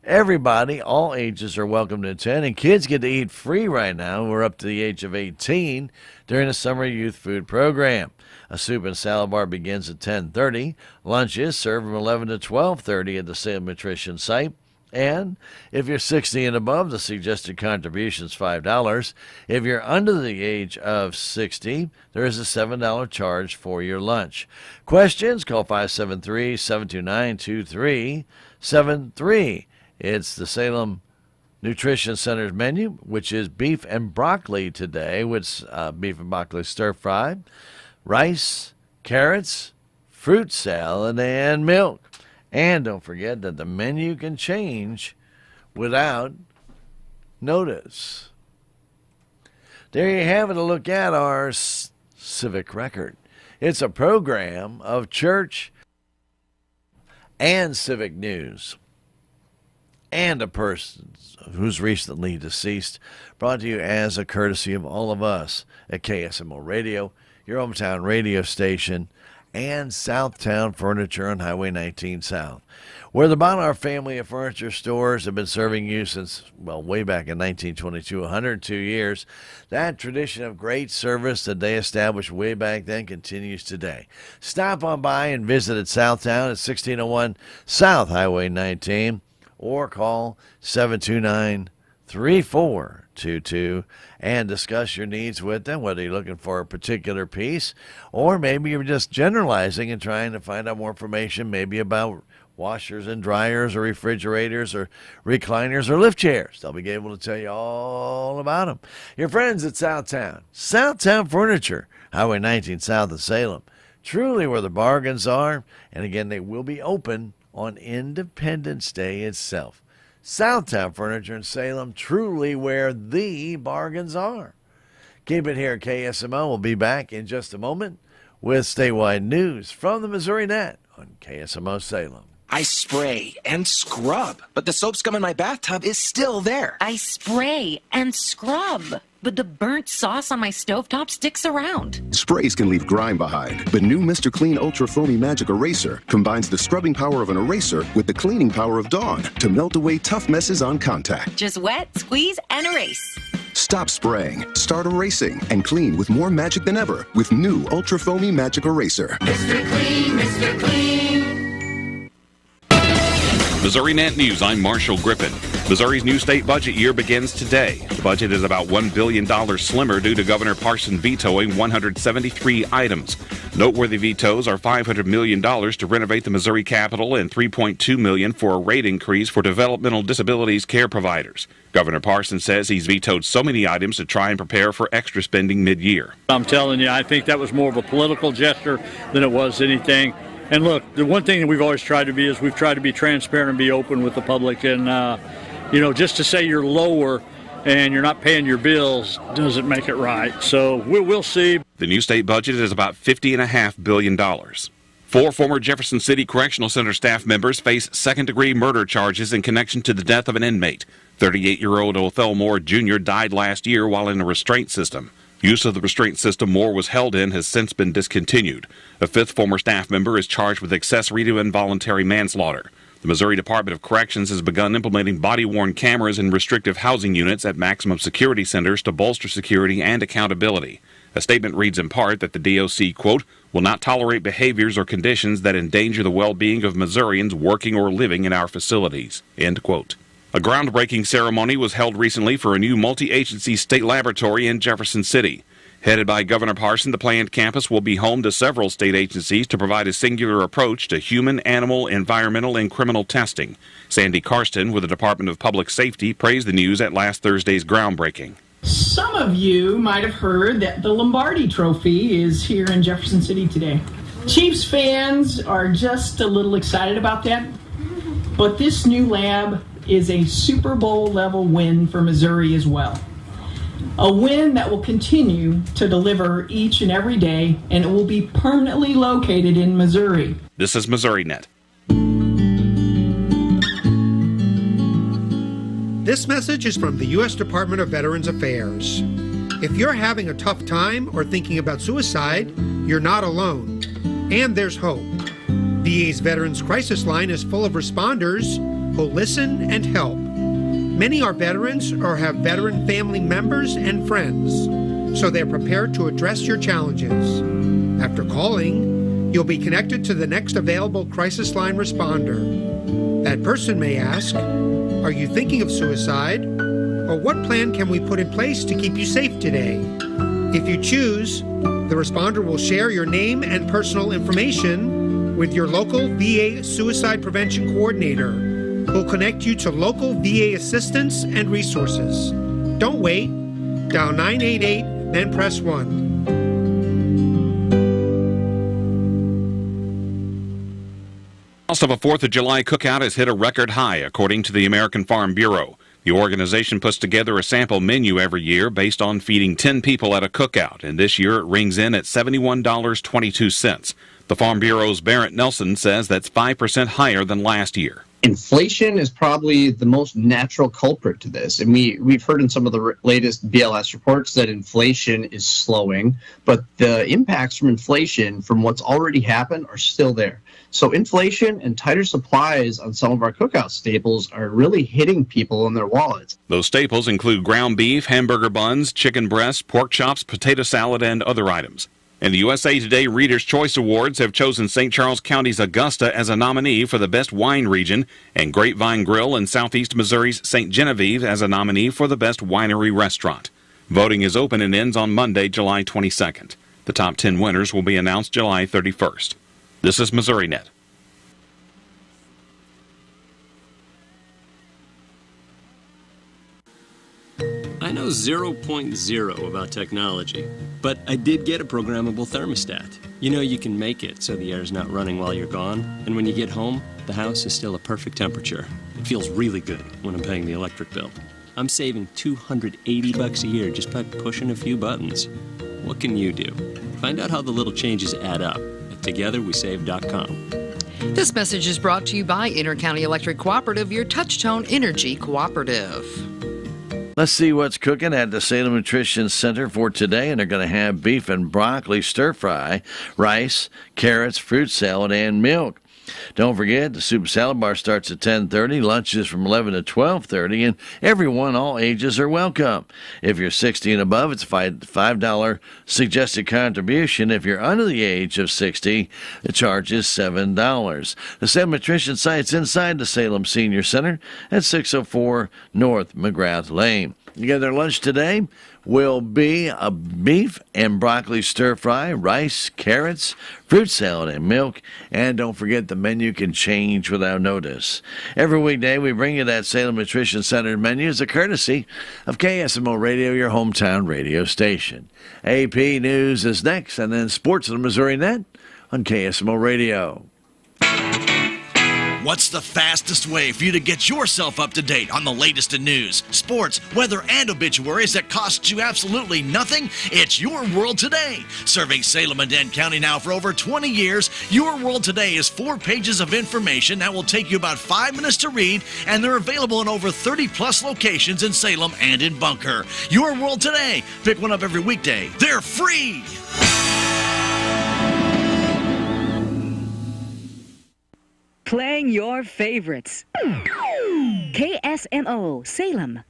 Everybody, all ages, are welcome to attend, and kids get to eat free right now. We're up to the age of 18 during the summer youth food program. A soup and salad bar begins at 10:30. Lunch is served from 11 to 12:30 at the Salem Nutrition site. And if you're 60 and above, the suggested contribution is $5. If you're under the age of 60, there is a $7 charge for your lunch. Questions? Call 573-729-2373. It's the Salem Nutrition Center's menu, which is beef and broccoli today, with beef and broccoli stir-fry, rice, carrots, fruit salad, and milk. And don't forget that the menu can change without notice. There you have it, a look at our civic record. It's a program of church and civic news, and a person who's recently deceased, brought to you as a courtesy of all of us at KSMO Radio, your hometown radio station, and Southtown Furniture on Highway 19 South, where the Bonar family of furniture stores have been serving you since, well, way back in 1922, 102 years. That tradition of great service that they established way back then continues today. Stop on by and visit at Southtown at 1601 South Highway 19, or call 729-3422 and discuss your needs with them, whether you're looking for a particular piece or maybe you're just generalizing and trying to find out more information maybe about washers and dryers or refrigerators or recliners or lift chairs. They'll be able to tell you all about them. Your friends at Southtown Furniture, Highway 19 south of Salem. Truly where the bargains are. And again, they will be open on Independence Day itself. Southtown Furniture in Salem, truly where the bargains are. Keep it here at KSMO. We'll be back in just a moment with statewide news from the Missouri Net on KSMO Salem. I spray and scrub, but the soap scum in my bathtub is still there. I spray and scrub, but the burnt sauce on my stovetop sticks around. Sprays can leave grime behind, but new Mr. Clean Ultra Foamy Magic Eraser combines the scrubbing power of an eraser with the cleaning power of Dawn to melt away tough messes on contact. Just wet, squeeze, and erase. Stop spraying, start erasing, and clean with more magic than ever with new Ultra Foamy Magic Eraser. Mr. Clean, Mr. Clean. Missouri Net News, I'm Marshall Griffin. Missouri's new state budget year begins today. The budget is about $1 billion slimmer due to Governor Parson vetoing 173 items. Noteworthy vetoes are $500 million to renovate the Missouri Capitol and $3.2 million for a rate increase for developmental disabilities care providers. Governor Parson says he's vetoed so many items to try and prepare for extra spending mid-year. I'm telling you, I think that was more of a political gesture than it was anything. And look, the one thing that we've always tried to be is we've tried to be transparent and be open with the public. And, just to say you're lower and you're not paying your bills doesn't make it right. So we'll see. The new state budget is about $50.5 billion. 4 former Jefferson City Correctional Center staff members face second-degree murder charges in connection to the death of an inmate. 38-year-old Othel Moore Jr. died last year while in a restraint system. Use of the restraint system Moore was held in has since been discontinued. A 5th former staff member is charged with accessory to involuntary manslaughter. The Missouri Department of Corrections has begun implementing body-worn cameras in restrictive housing units at maximum security centers to bolster security and accountability. A statement reads in part that the DOC, quote, will not tolerate behaviors or conditions that endanger the well-being of Missourians working or living in our facilities, end quote. A groundbreaking ceremony was held recently for a new multi-agency state laboratory in Jefferson City. Headed by Governor Parson, the planned campus will be home to several state agencies to provide a singular approach to human, animal, environmental, and criminal testing. Sandy Karsten with the Department of Public Safety praised the news at last Thursday's groundbreaking. Some of you might have heard that the Lombardi Trophy is here in Jefferson City today. Chiefs fans are just a little excited about that, but this new lab is a Super Bowl level win for Missouri as well. A win that will continue to deliver each and every day, and it will be permanently located in Missouri. This is Missouri Net. This message is from the U.S. Department of Veterans Affairs. If you're having a tough time or thinking about suicide, you're not alone. And there's hope. VA's Veterans Crisis Line is full of responders who listen and help. Many are veterans or have veteran family members and friends, so they're prepared to address your challenges. After calling, you'll be connected to the next available crisis line responder. That person may ask, are you thinking of suicide? Or what plan can we put in place to keep you safe today? If you choose, the responder will share your name and personal information with your local VA Suicide Prevention Coordinator, who'll connect you to local VA assistance and resources. Don't wait. Dial 988, then press 1. The cost of a 4th of July cookout has hit a record high, according to the American Farm Bureau. The organization puts together a sample menu every year based on feeding 10 people at a cookout, and this year it rings in at $71.22. The Farm Bureau's Barrett Nelson says that's 5% higher than last year. Inflation is probably the most natural culprit to this. And we've heard in some of the latest BLS reports that inflation is slowing, but the impacts from inflation from what's already happened are still there. So inflation and tighter supplies on some of our cookout staples are really hitting people in their wallets. Those staples include ground beef, hamburger buns, chicken breasts, pork chops, potato salad, and other items. And the USA Today Reader's Choice Awards have chosen St. Charles County's Augusta as a nominee for the Best Wine Region, and Grapevine Grill in Southeast Missouri's St. Genevieve as a nominee for the Best Winery Restaurant. Voting is open and ends on Monday, July 22nd. The top 10 winners will be announced July 31st. This is Missouri Net. I know 0.0 about technology, but I did get a programmable thermostat. You know you can make it so the air's not running while you're gone, and when you get home, the house is still a perfect temperature. It feels really good when I'm paying the electric bill. I'm saving $280 a year just by pushing a few buttons. What can you do? Find out how the little changes add up at togetherwesave.com. This message is brought to you by Intercounty Electric Cooperative, your touch-tone energy cooperative. Let's see what's cooking at the Salem Nutrition Center for today. And they're going to have beef and broccoli stir-fry, rice, carrots, fruit salad, and milk. Don't forget, the soup salad bar starts at 10:30. Lunch is from 11 to 12:30, and everyone, all ages, are welcome. If you're 60 and above, it's a $5 suggested contribution. If you're under the age of 60, the charge is $7. The Salem Nutrition site's inside the Salem Senior Center at 604 North McGrath Lane. You get their lunch today will be a beef and broccoli stir-fry, rice, carrots, fruit salad, and milk. And don't forget, the menu can change without notice. Every weekday, we bring you that Salem Nutrition Center menu as a courtesy of KSMO Radio, your hometown radio station. AP News is next, and then Sports on the Missouri Net on KSMO Radio. What's the fastest way for you to get yourself up to date on the latest in news, sports, weather, and obituaries that costs you absolutely nothing? It's Your World Today. Serving Salem and Dent County now for over 20 years, Your World Today is 4 pages of information that will take you about 5 minutes to read, and they're available in over 30-plus locations in Salem and in Bunker. Your World Today. Pick one up every weekday. They're free. Playing your favorites. KSMO Salem.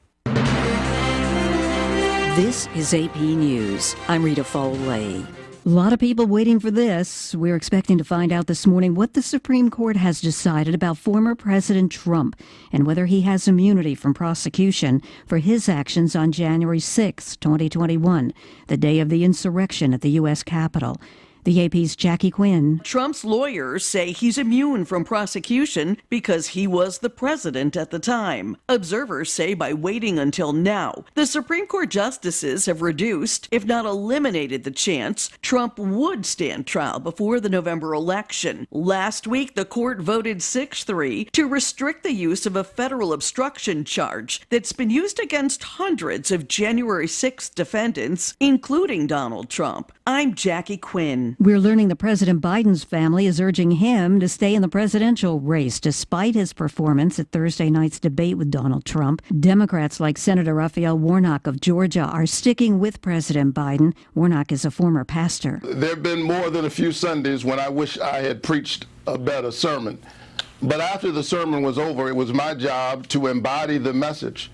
This is AP News. I'm Rita Foley. A lot of people waiting for this. We're expecting to find out this morning what the Supreme Court has decided about former President Trump and whether he has immunity from prosecution for his actions on January 6, 2021, the day of the insurrection at the U.S. Capitol. The AP's Jackie Quinn. Trump's lawyers say he's immune from prosecution because he was the president at the time. Observers say by waiting until now, the Supreme Court justices have reduced, if not eliminated, the chance Trump would stand trial before the November election. Last week, the court voted 6-3 to restrict the use of a federal obstruction charge that's been used against hundreds of January 6 defendants, including Donald Trump. I'm Jackie Quinn. We're learning that President Biden's family is urging him to stay in the presidential race despite his performance at Thursday night's debate with Donald Trump. Democrats like Senator Raphael Warnock of Georgia are sticking with President Biden. Warnock is a former pastor. There have been more than a few Sundays when I wish I had preached a better sermon. But after the sermon was over, it was my job to embody the message,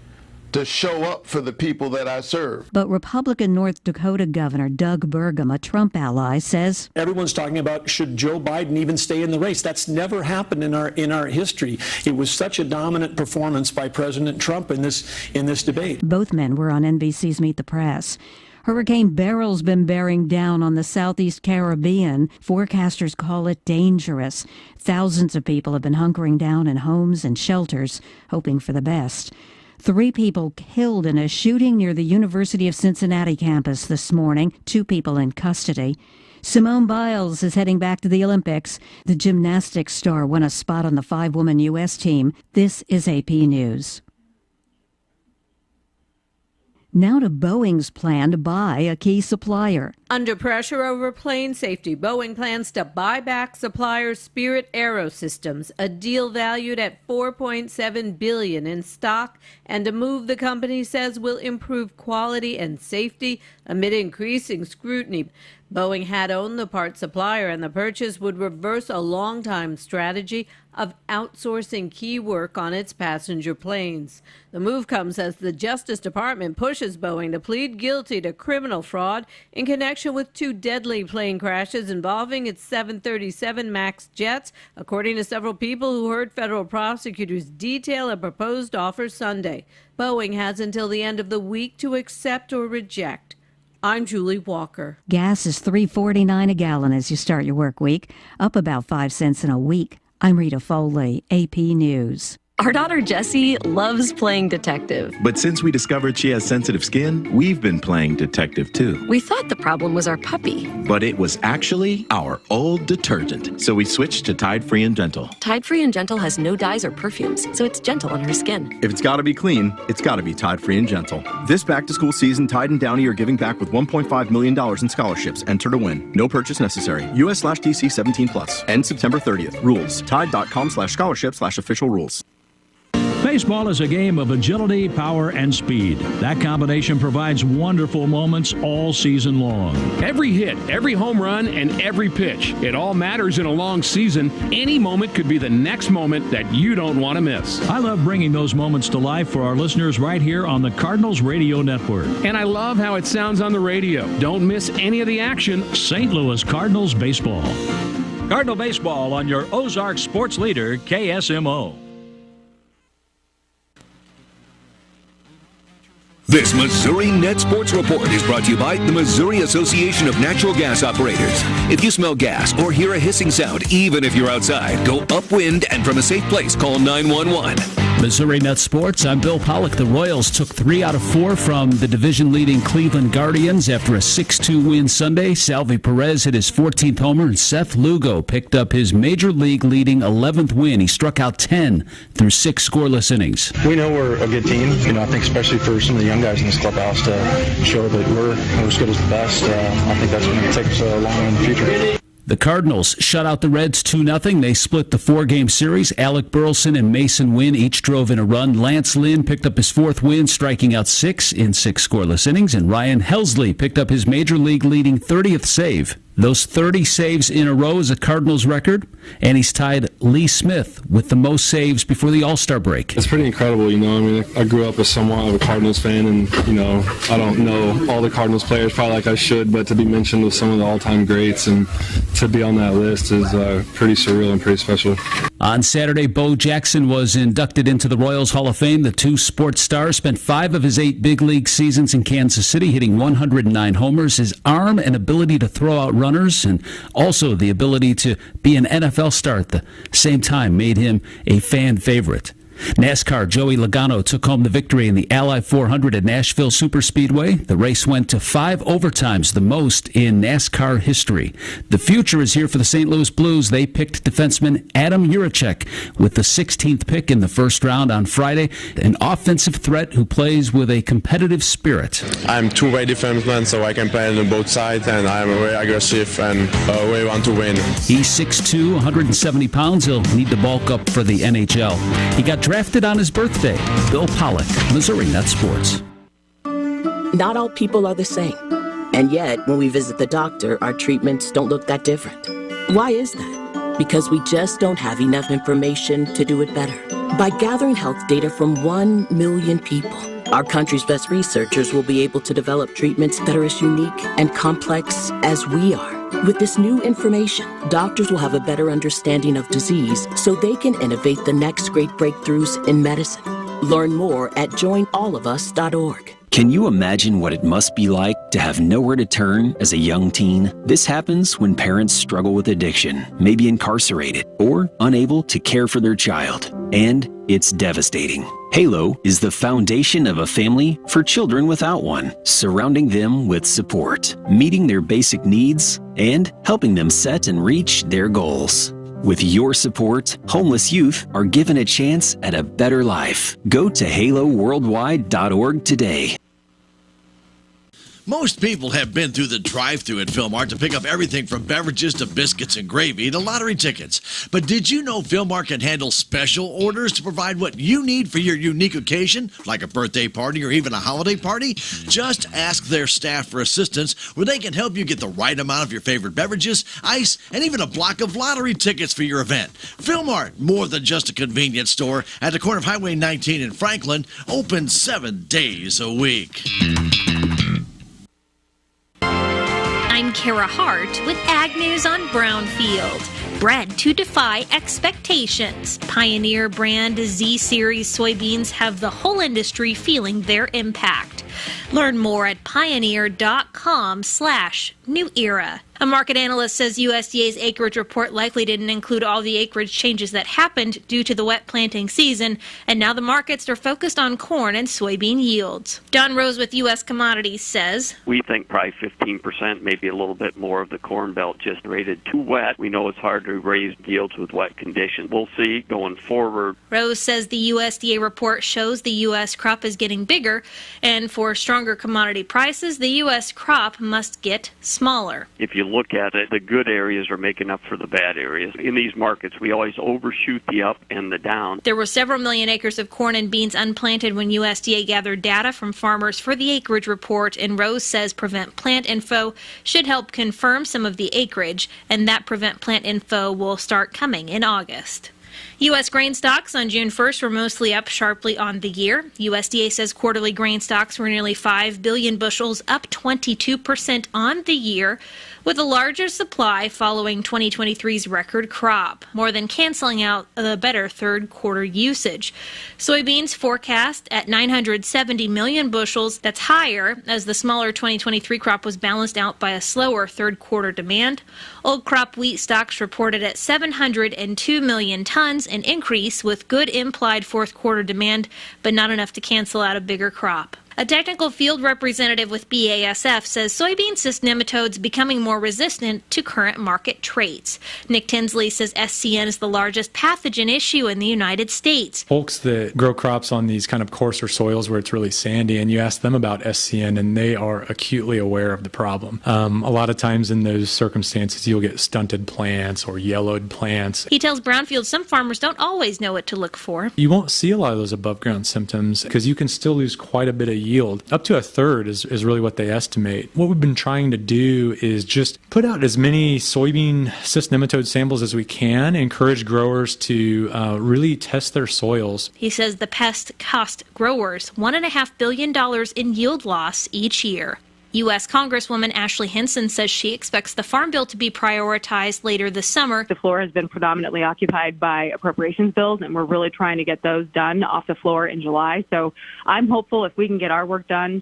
to show up for the people that I serve. But Republican North Dakota Governor Doug Burgum, a Trump ally, says everyone's talking about should Joe Biden even stay in the race. That's never happened in our history. It was such a dominant performance by President Trump in this debate. Both men were on NBC's Meet the Press. Hurricane Beryl's been bearing down on the southeast Caribbean. Forecasters call it dangerous. Thousands of people have been hunkering down in homes and shelters, hoping for the best. 3 people killed in a shooting near the University of Cincinnati campus this morning, 2 people in custody. Simone Biles is heading back to the Olympics. The gymnastics star won a spot on the 5-woman U.S. team. This is AP News. Now to Boeing's plan to buy a key supplier. Under pressure over plane safety, Boeing plans to buy back supplier Spirit Aerosystems, a deal valued at $4.7 billion in stock, and a move the company says will improve quality and safety amid increasing scrutiny. Boeing had owned the part supplier, and the purchase would reverse a long-time strategy of outsourcing key work on its passenger planes. The move comes as the Justice Department pushes Boeing to plead guilty to criminal fraud in connection with 2 deadly plane crashes involving its 737 MAX jets, according to several people who heard federal prosecutors detail a proposed offer Sunday. Boeing has until the end of the week to accept or reject. I'm Julie Walker. Gas is $3.49 a gallon as you start your work week, up about 5 cents in a week. I'm Rita Foley, AP News. Our daughter Jessie loves playing detective. But since we discovered she has sensitive skin, we've been playing detective too. We thought the problem was our puppy. But it was actually our old detergent. So we switched to Tide Free and Gentle. Tide Free and Gentle has no dyes or perfumes, so it's gentle on her skin. If it's gotta be clean, it's gotta be Tide Free and Gentle. This back-to-school season, Tide and Downy are giving back with $1.5 million in scholarships. Enter to win. No purchase necessary. US/DC 17+. End September 30th. Rules. Tide.com/scholarship/official rules. Baseball is a game of agility, power, and speed. That combination provides wonderful moments all season long. Every hit, every home run, and every pitch. It all matters in a long season. Any moment could be the next moment that you don't want to miss. I love bringing those moments to life for our listeners right here on the Cardinals Radio Network. And I love how it sounds on the radio. Don't miss any of the action. St. Louis Cardinals Baseball. Cardinal Baseball on your Ozark sports leader, KSMO. This Missouri Net Sports Report is brought to you by the Missouri Association of Natural Gas Operators. If you smell gas or hear a hissing sound, even if you're outside, go upwind and from a safe place, call 911. Missouri Net Sports, I'm Bill Pollock. The Royals took 3 out of 4 from the division-leading Cleveland Guardians after a 6-2 win Sunday. Salvi Perez hit his 14th homer, and Seth Lugo picked up his Major League-leading 11th win. He struck out 10 through 6 scoreless innings. We know we're a good team. I think especially for some of the young guys in this clubhouse to show that we're as good as the best. I think that's going to take us a long way in the future. The Cardinals shut out the Reds 2-0. They split the 4-game series. Alec Burleson and Mason Wynn each drove in a run. Lance Lynn picked up his 4th win, striking out 6 in 6 scoreless innings. And Ryan Helsley picked up his Major League-leading 30th save. Those 30 saves in a row is a Cardinals record, and he's tied Lee Smith with the most saves before the All-Star break. It's pretty incredible, I mean, I grew up as somewhat of a Cardinals fan, and, I don't know all the Cardinals players probably like I should, but to be mentioned with some of the all-time greats and to be on that list is pretty surreal and pretty special. On Saturday, Bo Jackson was inducted into the Royals Hall of Fame. The 2 sports stars spent 5 of his 8 big league seasons in Kansas City, hitting 109 homers. His arm and ability to throw out runners and also the ability to be an NFL star at the same time made him a fan favorite. NASCAR Joey Logano took home the victory in the Ally 400 at Nashville Superspeedway. The race went to 5 overtimes, the most in NASCAR history. The future is here for the St. Louis Blues. They picked defenseman Adam Juracek with the 16th pick in the first round on Friday, an offensive threat who plays with a competitive spirit. I'm two-way defenseman, so I can play on both sides, and I'm very aggressive and we want to win. He's 6'2", 170 pounds. He'll need to bulk up for the NHL. He got drafted on his birthday. Bill Pollock, Missouri Net Sports. Not all people are the same. And yet, when we visit the doctor, our treatments don't look that different. Why is that? Because we just don't have enough information to do it better. By gathering health data from 1 million people, our country's best researchers will be able to develop treatments that are as unique and complex as we are. With this new information, doctors will have a better understanding of disease so they can innovate the next great breakthroughs in medicine. Learn more at joinallofus.org. Can you imagine what it must be like to have nowhere to turn as a young teen? This happens when parents struggle with addiction, may be incarcerated, or unable to care for their child. And it's devastating. Halo is the foundation of a family for children without one, surrounding them with support, meeting their basic needs, and helping them set and reach their goals. With your support, homeless youth are given a chance at a better life. Go to haloworldwide.org today. Most people have been through the drive-thru at Philmart to pick up everything from beverages to biscuits and gravy to lottery tickets. But did you know Philmart can handle special orders to provide what you need for your unique occasion, like a birthday party or even a holiday party? Just ask their staff for assistance where they can help you get the right amount of your favorite beverages, ice, and even a block of lottery tickets for your event. Philmart, more than just a convenience store, at the corner of Highway 19 in Franklin, open 7 days a week. I'm Kara Hart with Ag News on Brownfield. Bred to defy expectations, Pioneer brand Z-Series soybeans have the whole industry feeling their impact. Learn more at pioneer.com/new era. A market analyst says USDA's acreage report likely didn't include all the acreage changes that happened due to the wet planting season, and now the markets are focused on corn and soybean yields. Don Rose with U.S. Commodities says, we think probably 15%, maybe a little bit more of the corn belt just rated too wet. We know it's hard to raise yields with wet conditions. We'll see going forward. Rose says the USDA report shows the U.S. crop is getting bigger, and for stronger commodity prices, the U.S. crop must get smaller. If you look at it, the good areas are making up for the bad areas. In these markets, we always overshoot the up and the down. There were several million acres of corn and beans unplanted when USDA gathered data from farmers for the acreage report, and Rose says Prevent Plant Info should help confirm some of the acreage, and that Prevent Plant Info will start coming in August. U.S. grain stocks on June 1st were mostly up sharply on the year. USDA says quarterly grain stocks were nearly 5 billion bushels, up 22% on the year, with a larger supply following 2023's record crop, more than canceling out the better third quarter usage. Soybeans forecast at 970 million bushels. That's higher as the smaller 2023 crop was balanced out by a slower third quarter demand. Old crop wheat stocks reported at 702 million tons, an increase with good implied fourth quarter demand, but not enough to cancel out a bigger crop. A technical field representative with BASF says soybean cyst nematodes becoming more resistant to current market traits. Nick Tinsley says SCN is the largest pathogen issue in the United States. Folks that grow crops on these kind of coarser soils where it's really sandy, and you ask them about SCN, and they are acutely aware of the problem. A lot of times in those circumstances, you'll get stunted plants or yellowed plants. He tells Brownfield some farmers don't always know what to look for. You won't see a lot of those above ground symptoms because you can still lose quite a bit of yield. Up to a third is really what they estimate. What we've been trying to do is just put out as many soybean cyst nematode samples as we can, encourage growers to really test their soils. He says the pest cost growers $1.5 billion in yield loss each year. U.S. Congresswoman Ashley Hinson says she expects the Farm Bill to be prioritized later this summer. The floor has been predominantly occupied by appropriations bills, and we're really trying to get those done off the floor in July. So I'm hopeful if we can get our work done,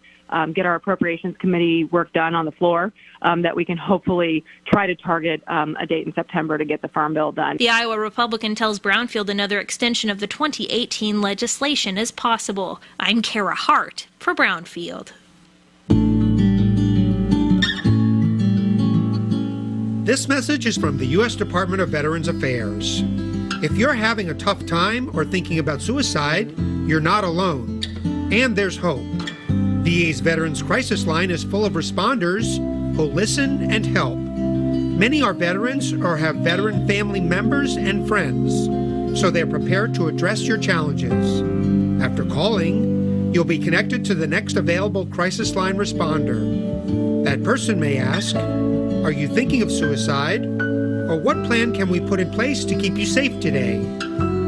get our Appropriations Committee work done on the floor, that we can hopefully try to target a date in September to get the Farm Bill done. The Iowa Republican tells Brownfield another extension of the 2018 legislation is possible. I'm Kara Hart for Brownfield. This message is from the U.S. Department of Veterans Affairs. If you're having a tough time or thinking about suicide, you're not alone. And there's hope. VA's Veterans Crisis Line is full of responders who listen and help. Many are veterans or have veteran family members and friends, so they're prepared to address your challenges. After calling, you'll be connected to the next available Crisis Line responder. That person may ask, are you thinking of suicide? Or what plan can we put in place to keep you safe today?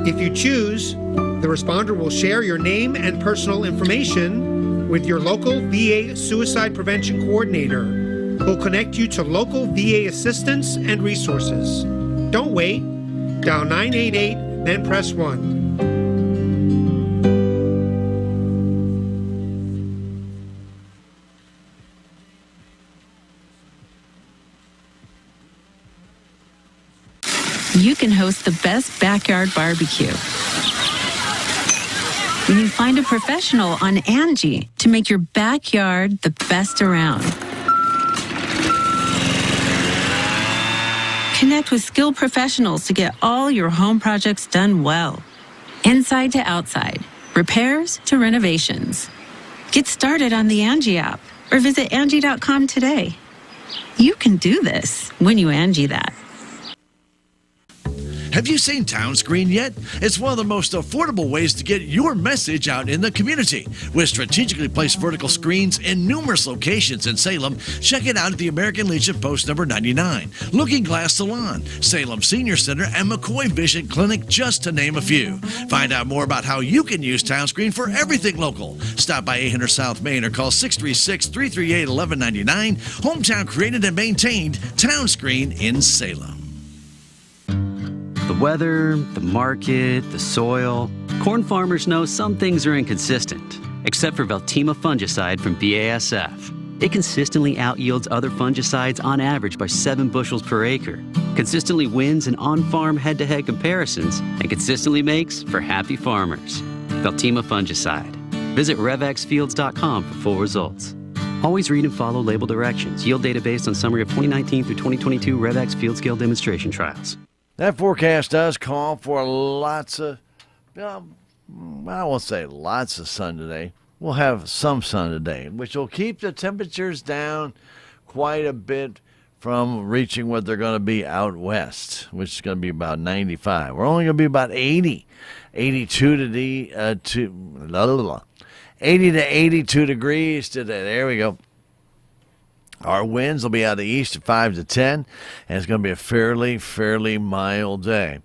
If you choose, the responder will share your name and personal information with your local VA Suicide Prevention Coordinator, who'll connect you to local VA assistance and resources. Don't wait. Dial 988, then press 1. You can host the best backyard barbecue when you find a professional on Angie to make your backyard the best around. Connect with skilled professionals to get all your home projects done well. Inside to outside, repairs to renovations. Get started on the Angie app or visit Angie.com today. You can do this when you Angie that. Have you seen Town Screen yet? It's one of the most affordable ways to get your message out in the community. With strategically placed vertical screens in numerous locations in Salem, check it out at the American Legion Post number 99, Looking Glass Salon, Salem Senior Center, and McCoy Vision Clinic, just to name a few. Find out more about how you can use Town Screen for everything local. Stop by 800 South Main or call 636-338-1199. Hometown created and maintained, Town Screen in Salem. The weather, the market, the soil. Corn farmers know some things are inconsistent, except for Veltima fungicide from BASF. It consistently out-yields other fungicides on average by 7 bushels per acre, consistently wins in on-farm head-to-head comparisons, and consistently makes for happy farmers. Veltima fungicide. Visit RevXFields.com for full results. Always read and follow label directions. Yield data based on summary of 2019 through 2022 RevX Field Scale Demonstration Trials. That forecast does call for lots of, I won't say lots of sun today. We'll have some sun today, which will keep the temperatures down quite a bit from reaching what they're going to be out west, which is going to be about 95. We're only going to be about 80 to 82 degrees today. There we go. Our winds will be out of the east at 5 to 10, and it's going to be a fairly mild day.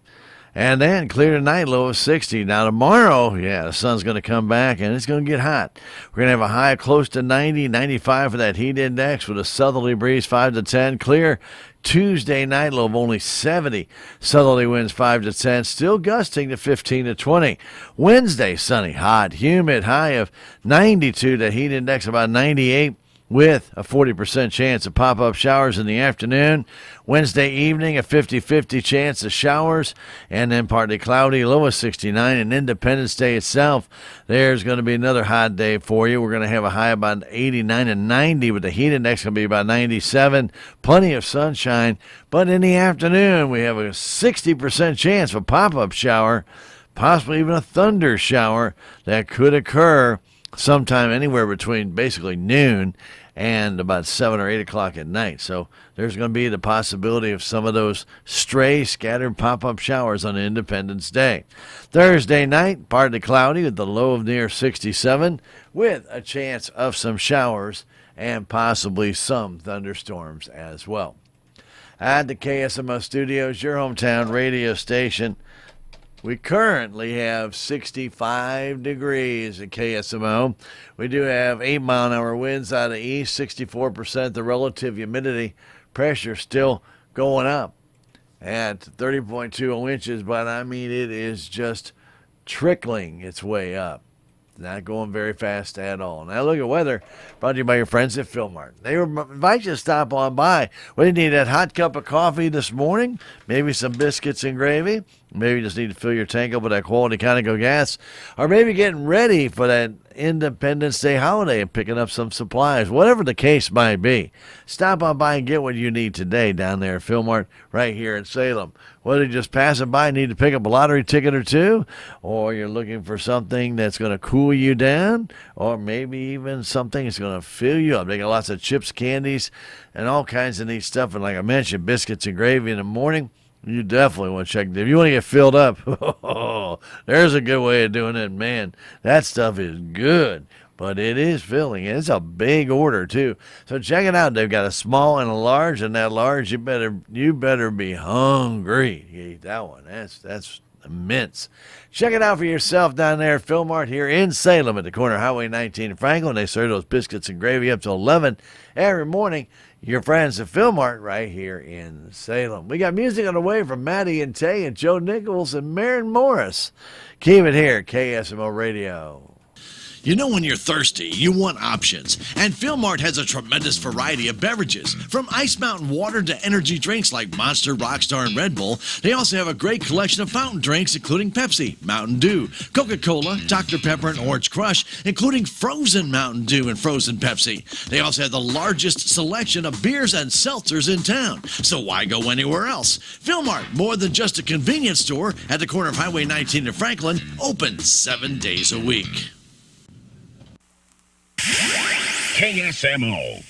And then clear tonight, low of 60. Now tomorrow, the sun's going to come back, and it's going to get hot. We're going to have a high close to 90, 95 for that heat index with a southerly breeze 5 to 10. Clear Tuesday night, low of only 70. Southerly winds 5 to 10, still gusting to 15 to 20. Wednesday, sunny, hot, humid, high of 92. The heat index about 98. With a 40% chance of pop-up showers in the afternoon. Wednesday evening, a 50-50 chance of showers, and then partly cloudy, low of 69. And Independence Day itself, there's going to be another hot day for you. We're going to have a high about 89 and 90, with the heat index going to be about 97. Plenty of sunshine, but in the afternoon, we have a 60% chance of a pop-up shower, possibly even a thunder shower that could occur sometime anywhere between basically noon and about 7 or 8 o'clock at night. So there's going to be the possibility of some of those stray scattered pop-up showers on Independence Day. Thursday night, partly cloudy with the low of near 67, with a chance of some showers and possibly some thunderstorms as well. At the KSMO studios, your hometown radio station, We currently have 65 degrees at KSMO. We do have 8-mile-an-hour winds out of east, 64%. The relative humidity pressure still going up at 30.2 inches, but I mean, it is just trickling its way up. Not going very fast at all. Now look at weather, brought to you by your friends at Philmart. They invite you to stop on by. What do you need, that hot cup of coffee this morning? Maybe some biscuits and gravy? Maybe you just need to fill your tank up with that quality Conoco gas. Or maybe getting ready for that Independence Day holiday and picking up some supplies. Whatever the case might be, stop on by and get what you need today down there at Philmart right here in Salem. Whether you're just passing by and need to pick up a lottery ticket or two, or you're looking for something that's going to cool you down, or maybe even something that's going to fill you up. They got lots of chips, candies, and all kinds of neat stuff. And like I mentioned, biscuits and gravy in the morning. You definitely want to check. If you want to get filled up, there's a good way of doing it, man. That stuff is good, but it is filling. It's a big order too. So check it out. They've got a small and a large, and that large, you better be hungry. You eat that one. That's immense. Check it out for yourself down there at Philmart here in Salem at the corner of Highway 19 and Franklin. They serve those biscuits and gravy up till 11 every morning. Your friends at Philmart right here in Salem. We got music on the way from Maddie and Tay and Joe Nichols and Maren Morris. Keep it here, KSMO Radio. You know when you're thirsty, you want options. And Philmart has a tremendous variety of beverages. From Ice Mountain water to energy drinks like Monster, Rockstar, and Red Bull. They also have a great collection of fountain drinks, including Pepsi, Mountain Dew, Coca-Cola, Dr. Pepper, and Orange Crush, including frozen Mountain Dew and frozen Pepsi. They also have the largest selection of beers and seltzers in town. So why go anywhere else? Philmart, more than just a convenience store, at the corner of Highway 19 and Franklin, open 7 days a week. KSMO.